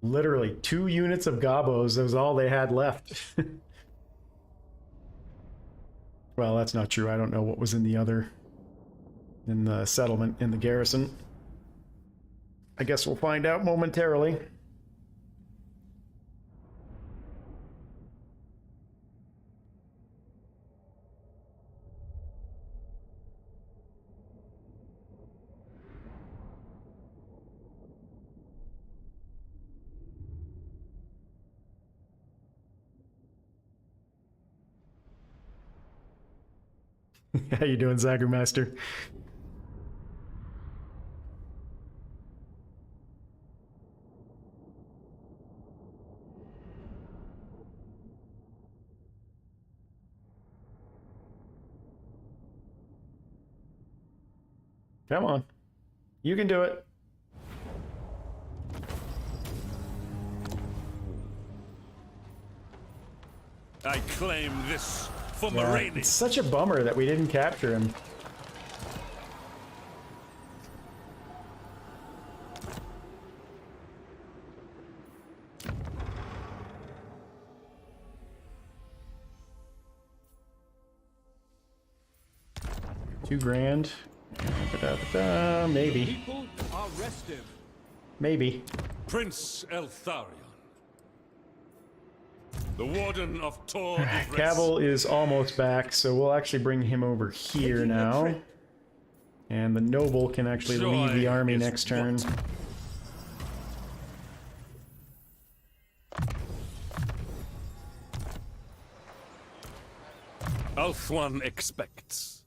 Literally 2 units of gobos. That was all they had left. Well, that's not true. I don't know what was in the settlement, in the garrison. I guess we'll find out momentarily. How you doing, Zaggermaster? Come on. You can do it. I claim this for Yeah, Moraine. it's such a bummer that we didn't capture him. $2,000. Da-da-da-da. Maybe. People are restive. Maybe. Prince Eltharion. The Warden of Tor Yvresse. Cavill is almost back, so we'll actually bring him over here Taking a now. trip. And the noble can actually lead the Joy army is next turn. what? Althwan expects.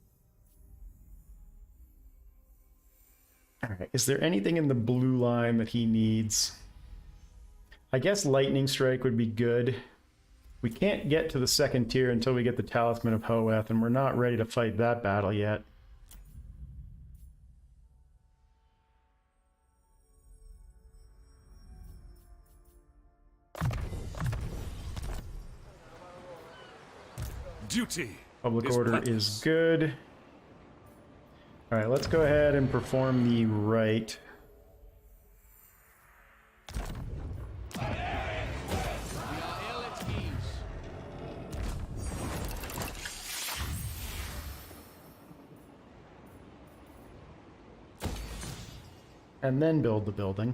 Alright, is there anything in the blue line that he needs? I guess Lightning Strike would be good. We can't get to the second tier until we get the Talisman of Hoeth, and we're not ready to fight that battle yet. Duty. Public is order purpose. is good. Alright, let's go ahead and perform the rite. We are ill at ease. And then build the building.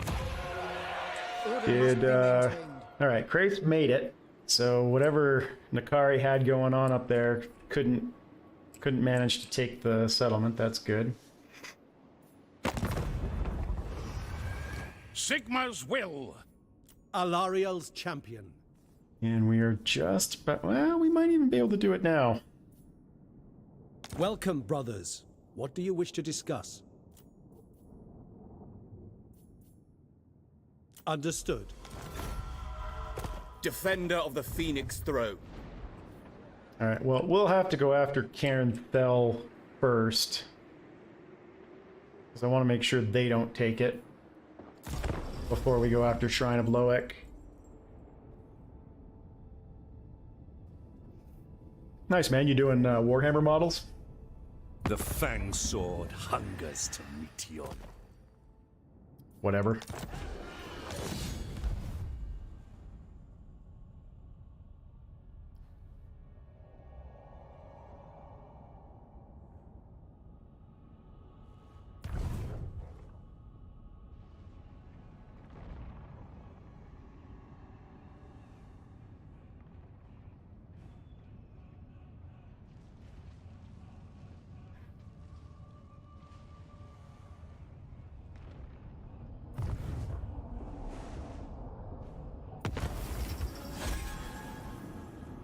Order must Did, be maintained. alright, Krace made it. So whatever Nakari had going on up there couldn't manage to take the settlement. That's good. Sigma's will. Elthariel's champion. And we are just about, well, we might even be able to do it now. Welcome, brothers. What do you wish to discuss? Understood. Defender of the Phoenix Throne. Alright, well, we'll have to go after Cairn Thel first. Because I want to make sure they don't take it before we go after Shrine of Loek. Nice, man. You doing Warhammer models? The Fang Sword hungers to meet you. Whatever.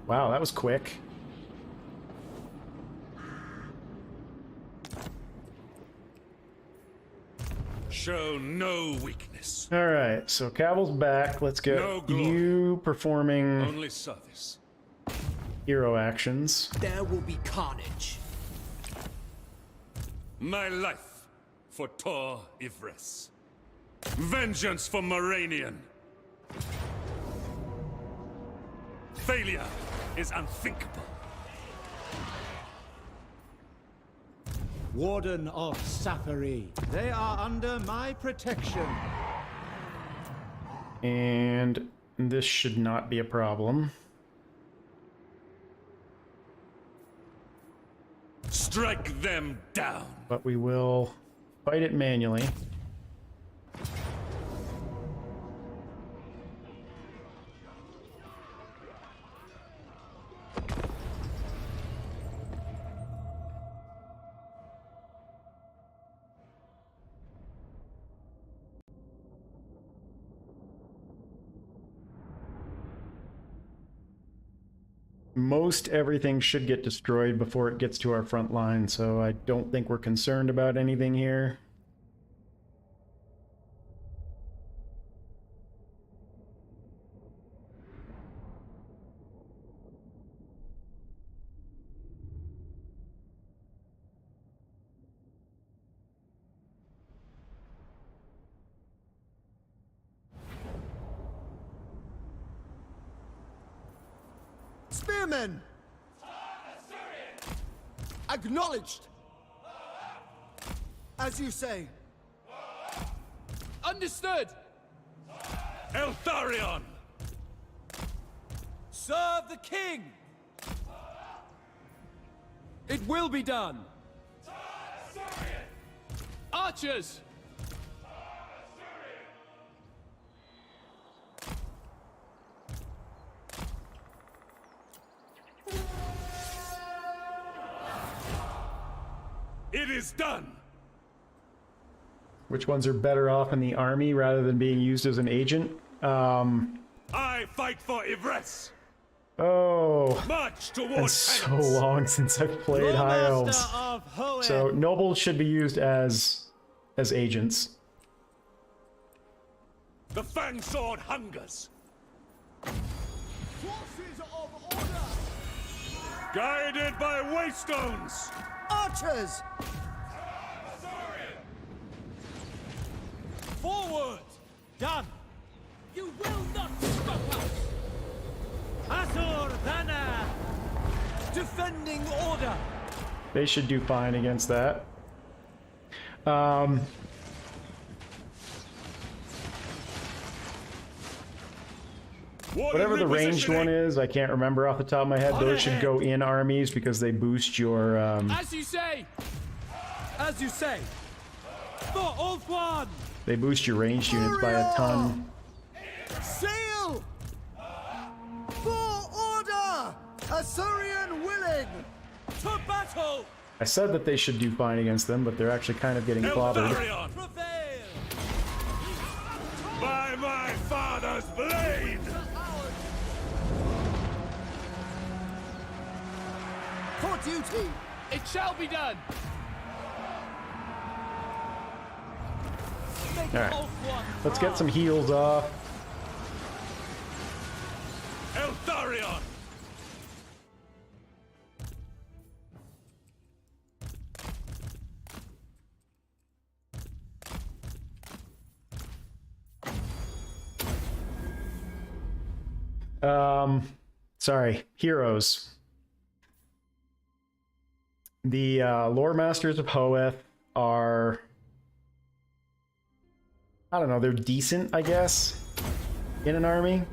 Wow, that was quick. Show no weakness. Alright, so Caval's back. Let's get No glory. you performing Only service. hero actions. There will be carnage. My life for Tor Yvresse. Vengeance for Moranion. Failure is unthinkable. Warden of Safari. They are under my protection. And this should not be a problem. Strike them down. But we will fight it manually. Most everything should get destroyed before it gets to our front line, so I don't think we're concerned about anything here. Spearmen! Acknowledged! As you say. Understood! Eltharion! Serve the king! It will be done! Archers! It is done! Which ones are better off in the army rather than being used as an agent? I fight for Yvresse! Oh, March it's towards so long since I've played High Elves. So nobles should be used as agents. The Fang Sword hungers. Forces of order! Guided by waystones. Archers! Forward! Done! You will not stop us! Azor Dana! Defending order! They should do fine against that. Whatever the ranged one is, I can't remember off the top of my head. Those should go in armies because they boost your... As you say! As you say! For Old One! They boost your ranged units by a ton. Sail! For Assyrian willing! To battle! I said that they should do fine against them, but they're actually kind of getting clobbered. Eltharion! Prevail! By my father's blade! For duty! It shall be done. Alright, let's get some heals off. Eltharion! Sorry, heroes. The Lore Masters of Hoeth are, I don't know, they're decent, I guess, in an army.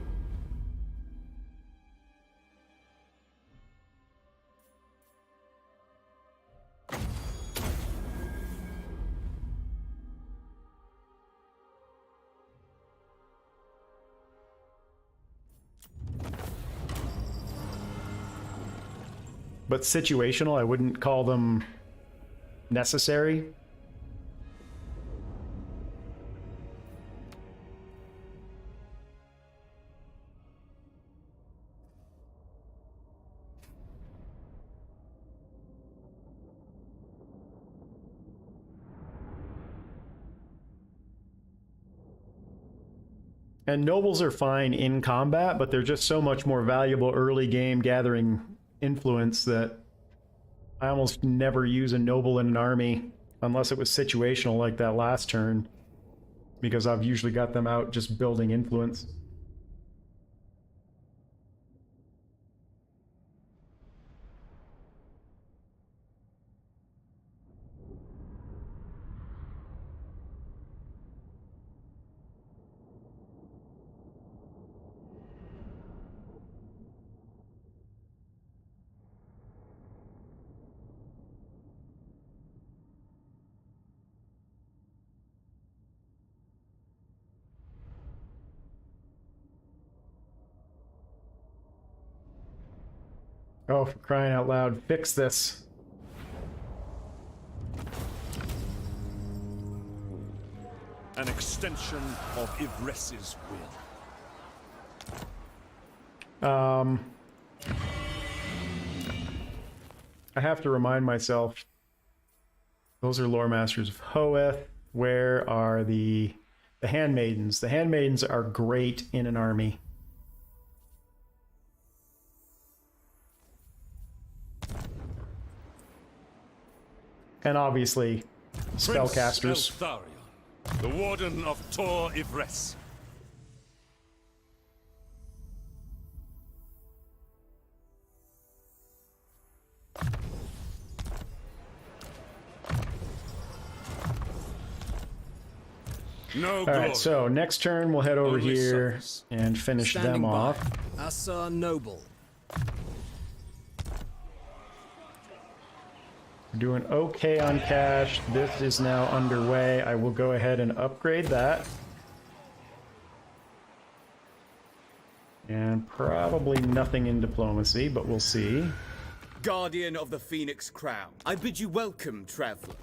But situational, I wouldn't call them necessary. And nobles are fine in combat, but they're just so much more valuable early game gathering influence that I almost never use a noble in an army unless it was situational like that last turn, because I've usually got them out just building influence. Oh, for crying out loud, fix this. An extension of Ivresse's will. I have to remind myself, those are Lore Masters of Hoeth. Where are the Handmaidens? The Handmaidens are great in an army. And obviously, spellcasters. Eltharion, the Warden of Tor Yvresse. No glory. Alright, so next turn we'll head over Only here sons. and finish them Standing by. off. Assar noble. We're doing okay on cash. This is now underway. I will go ahead and upgrade that. And probably nothing in diplomacy, but we'll see. Guardian of the Phoenix Crown, I bid you welcome, traveler.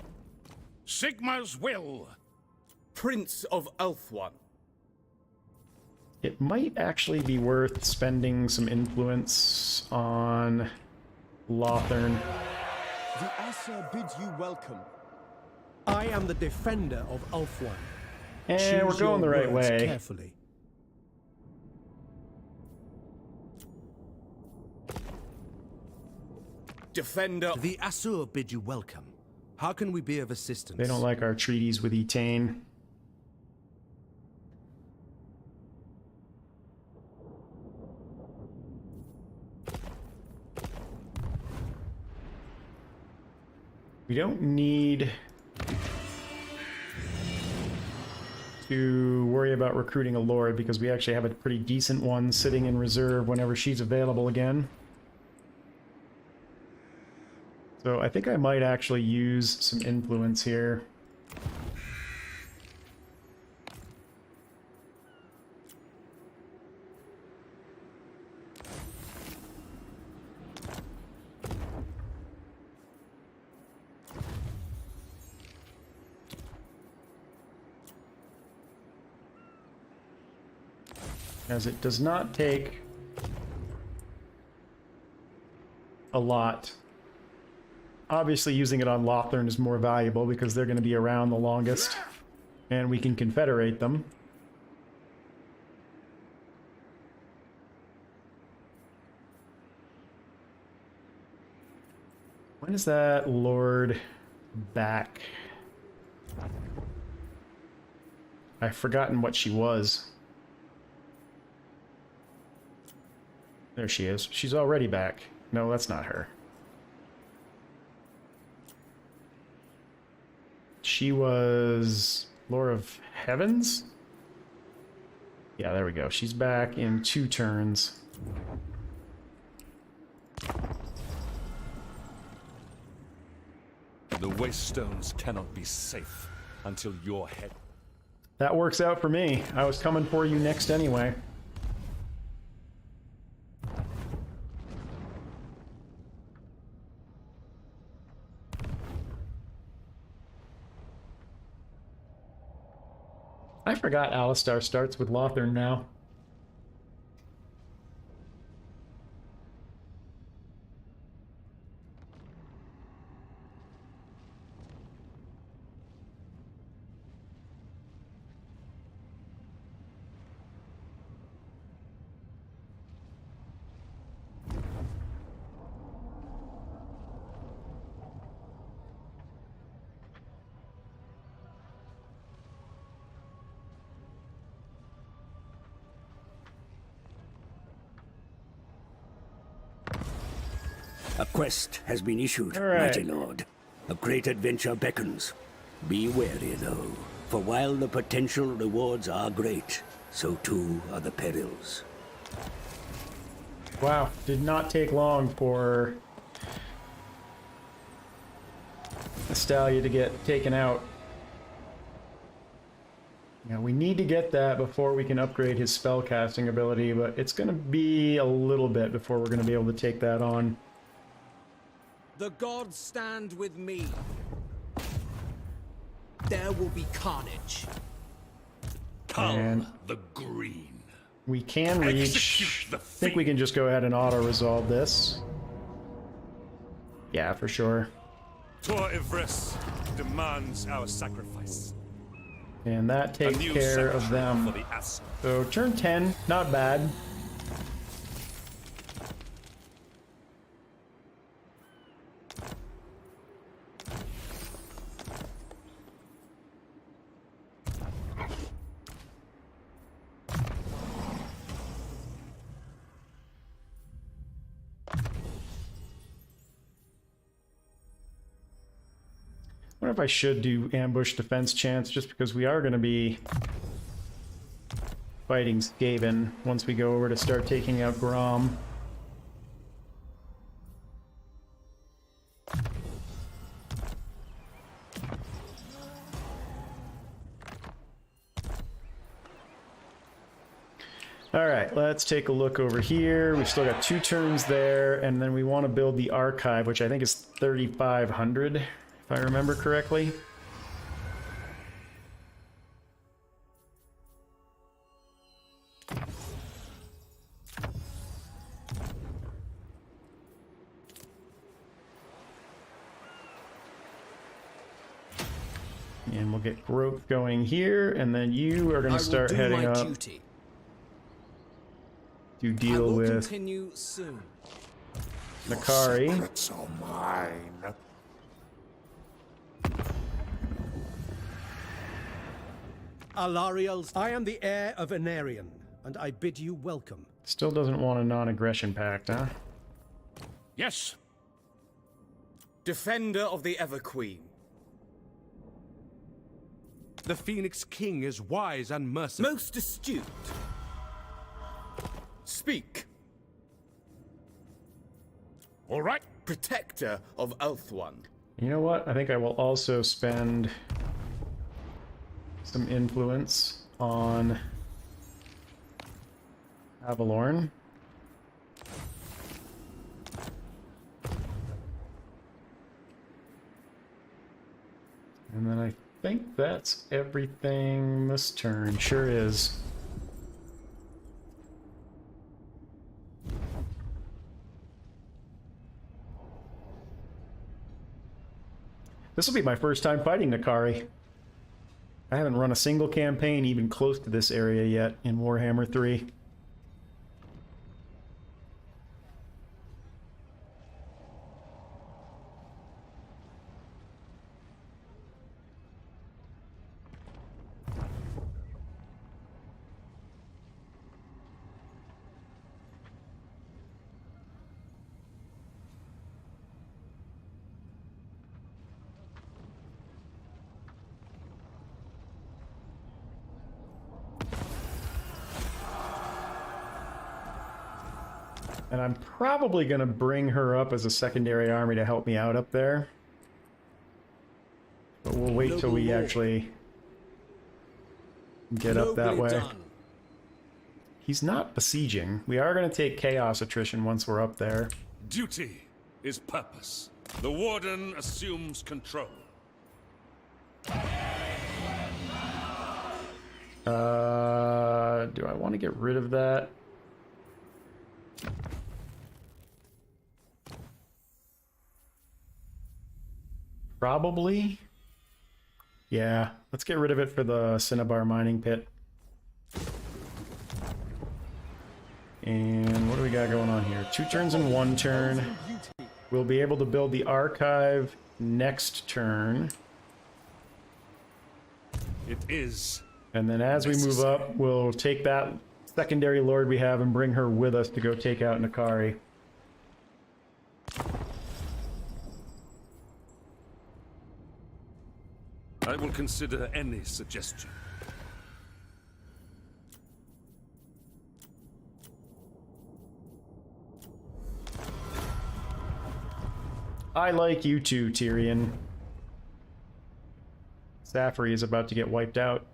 Sigma's will. Prince of Eltharion. It might actually be worth spending some influence on Lothern. The Assar bids you welcome. I am the defender of Ulthuan. And we're going the right way. Carefully. Defender. The Assur bid you welcome. How can we be of assistance? They don't like our treaties with Etain. We don't need to worry about recruiting a lord because we actually have a pretty decent one sitting in reserve whenever she's available again. So I think I might actually use some influence here. as it does not take a lot. Obviously, using it on Lothern is more valuable because they're going to be around the longest, and we can confederate them. When is that Lord back? I've forgotten what she was. There she is. She's already back. No, that's not her. She was Lord of Heavens? Yeah, there we go. She's back in 2 turns. The Wastestones cannot be safe until your head... That works out for me. I was coming for you next anyway. I forgot Alistar starts with Lothern now. A quest has been issued, All right. mighty lord. A great adventure beckons. Be wary, though, for while the potential rewards are great, so too are the perils. Wow, did not take long for Astalia to get taken out. Now we need to get that before we can upgrade his spellcasting ability, but it's going to be a little bit before we're going to be able to take that on. The gods stand with me. There will be carnage. Cull And the green. we can reach... Execute the I think we can just go ahead and auto-resolve this. Yeah, for sure. Tor Yvresse demands our sacrifice. And that A takes new care of sanctuary them. for the Asur. So turn 10, not bad. I wonder if I should do ambush defense chance, just because we are going to be fighting Skaven once we go over to start taking out Grom. Alright, let's take a look over here. We've still got 2 turns there, and then we want to build the archive, which I think is 3,500. If I remember correctly. And we'll get growth going here, and then you are going to start heading up Duty. to deal with Continue soon. Nakari. Secrets are mine. Eltharion, I am the heir of Eltharion, and I bid you welcome. Still doesn't want a non-aggression pact, huh? Yes. Defender of the Everqueen. The Phoenix King is wise and merciful. Most astute. Speak. All right. Protector of Eltharion. You know what? I think I will also spend some influence on Avalorn. And then I think that's everything this turn. Sure is. This will be my first time fighting Nakari. I haven't run a single campaign even close to this area yet in Warhammer 3. And I'm probably going to bring her up as a secondary army to help me out up there. But we'll wait till we actually get up that way. He's not besieging. We are going to take chaos attrition once we're up there. Duty is purpose. The Warden assumes control. Do I want to get rid of that? Probably. Yeah, let's get rid of it for the Cinnabar mining pit. And what do we got going on here? 2 turns in 1 turn. We'll be able to build the archive next turn. It is. And then as we move up, we'll take that secondary lord we have and bring her with us to go take out Nakari. I will consider any suggestion. I like you too, Tyrion. Safri is about to get wiped out.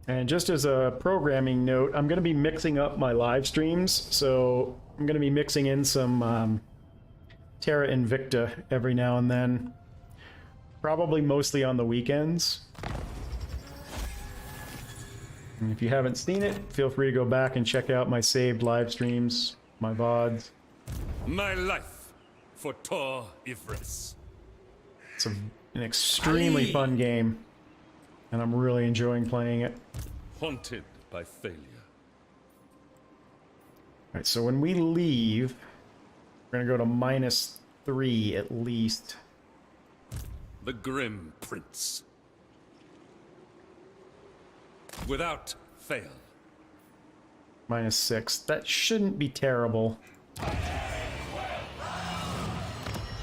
And just as a programming note, I'm going to be mixing up my live streams, so I'm going to be mixing in some Terra Invicta every now and then. Probably mostly on the weekends. And if you haven't seen it, feel free to go back and check out my saved live streams, my VODs. My life for Tor Yvresse. It's an extremely fun game, and I'm really enjoying playing it. Haunted by failure. Alright, so when we leave, we're gonna go to -3 at least. The Grim Prince. Without fail. -6. That shouldn't be terrible.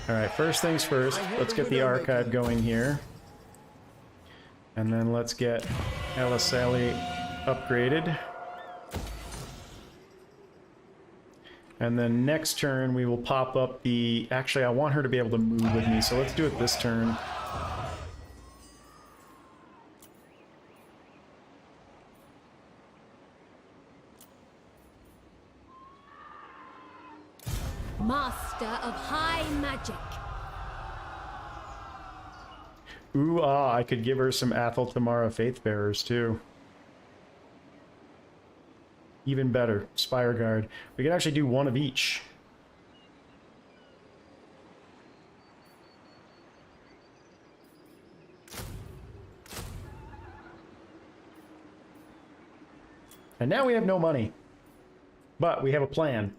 Alright, first things first, let's get the archive going here. And then let's get Eltharion upgraded. And then next turn we will pop up the... Actually, I want her to be able to move with me, so let's do it this turn. Master of high magic. Ooh, ah, I could give her some Athel Tamara Faithbearers, too. Even better, Spire Guard. We can actually do one of each. And now we have no money. But we have a plan.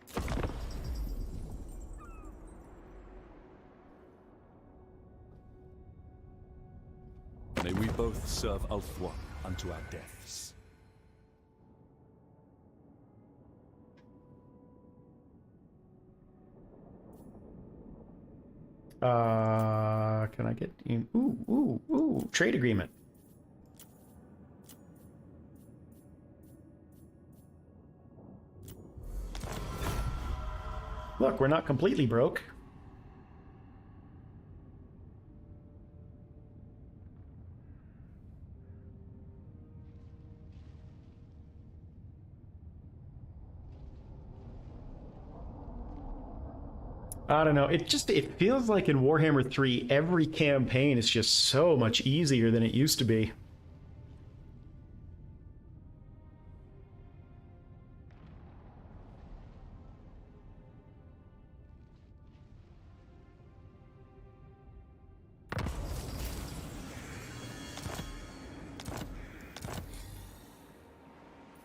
May we both serve Ulthuan unto our deaths. Can I get in? Ooh, trade agreement. Look, we're not completely broke. I don't know. It feels like in Warhammer 3, every campaign is just so much easier than it used to be.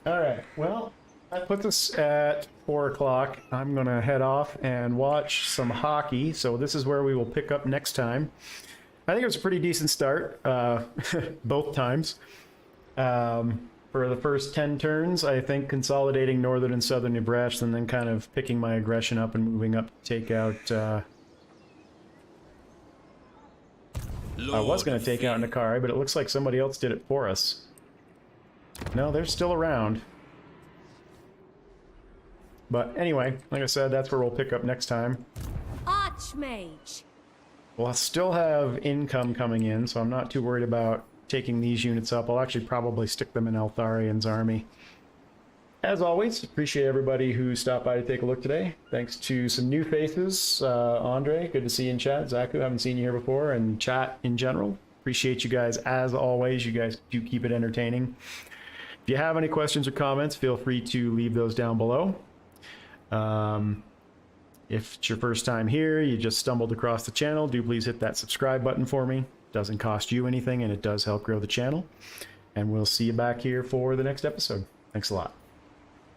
Alright, well, that puts us at 4 o'clock. I'm going to head off and watch some hockey, so this is where we will pick up next time. I think it was a pretty decent start, both times. For the first 10 turns, I think consolidating northern and southern Nebraska, and then kind of picking my aggression up and moving up to take out... I was going to take out Nakari, but it looks like somebody else did it for us. No, they're still around. But anyway, like I said, that's where we'll pick up next time. Archmage. We'll still have income coming in, so I'm not too worried about taking these units up. I'll actually probably stick them in Eltharion's army. As always, appreciate everybody who stopped by to take a look today. Thanks to some new faces. Andre, good to see you in chat. Zaku, haven't seen you here before. And chat in general. Appreciate you guys as always. You guys do keep it entertaining. If you have any questions or comments, feel free to leave those down below. If it's your first time here, you just stumbled across the channel, do please hit that subscribe button for me. It doesn't cost you anything and it does help grow the channel. And we'll see you back here for the next episode. Thanks a lot.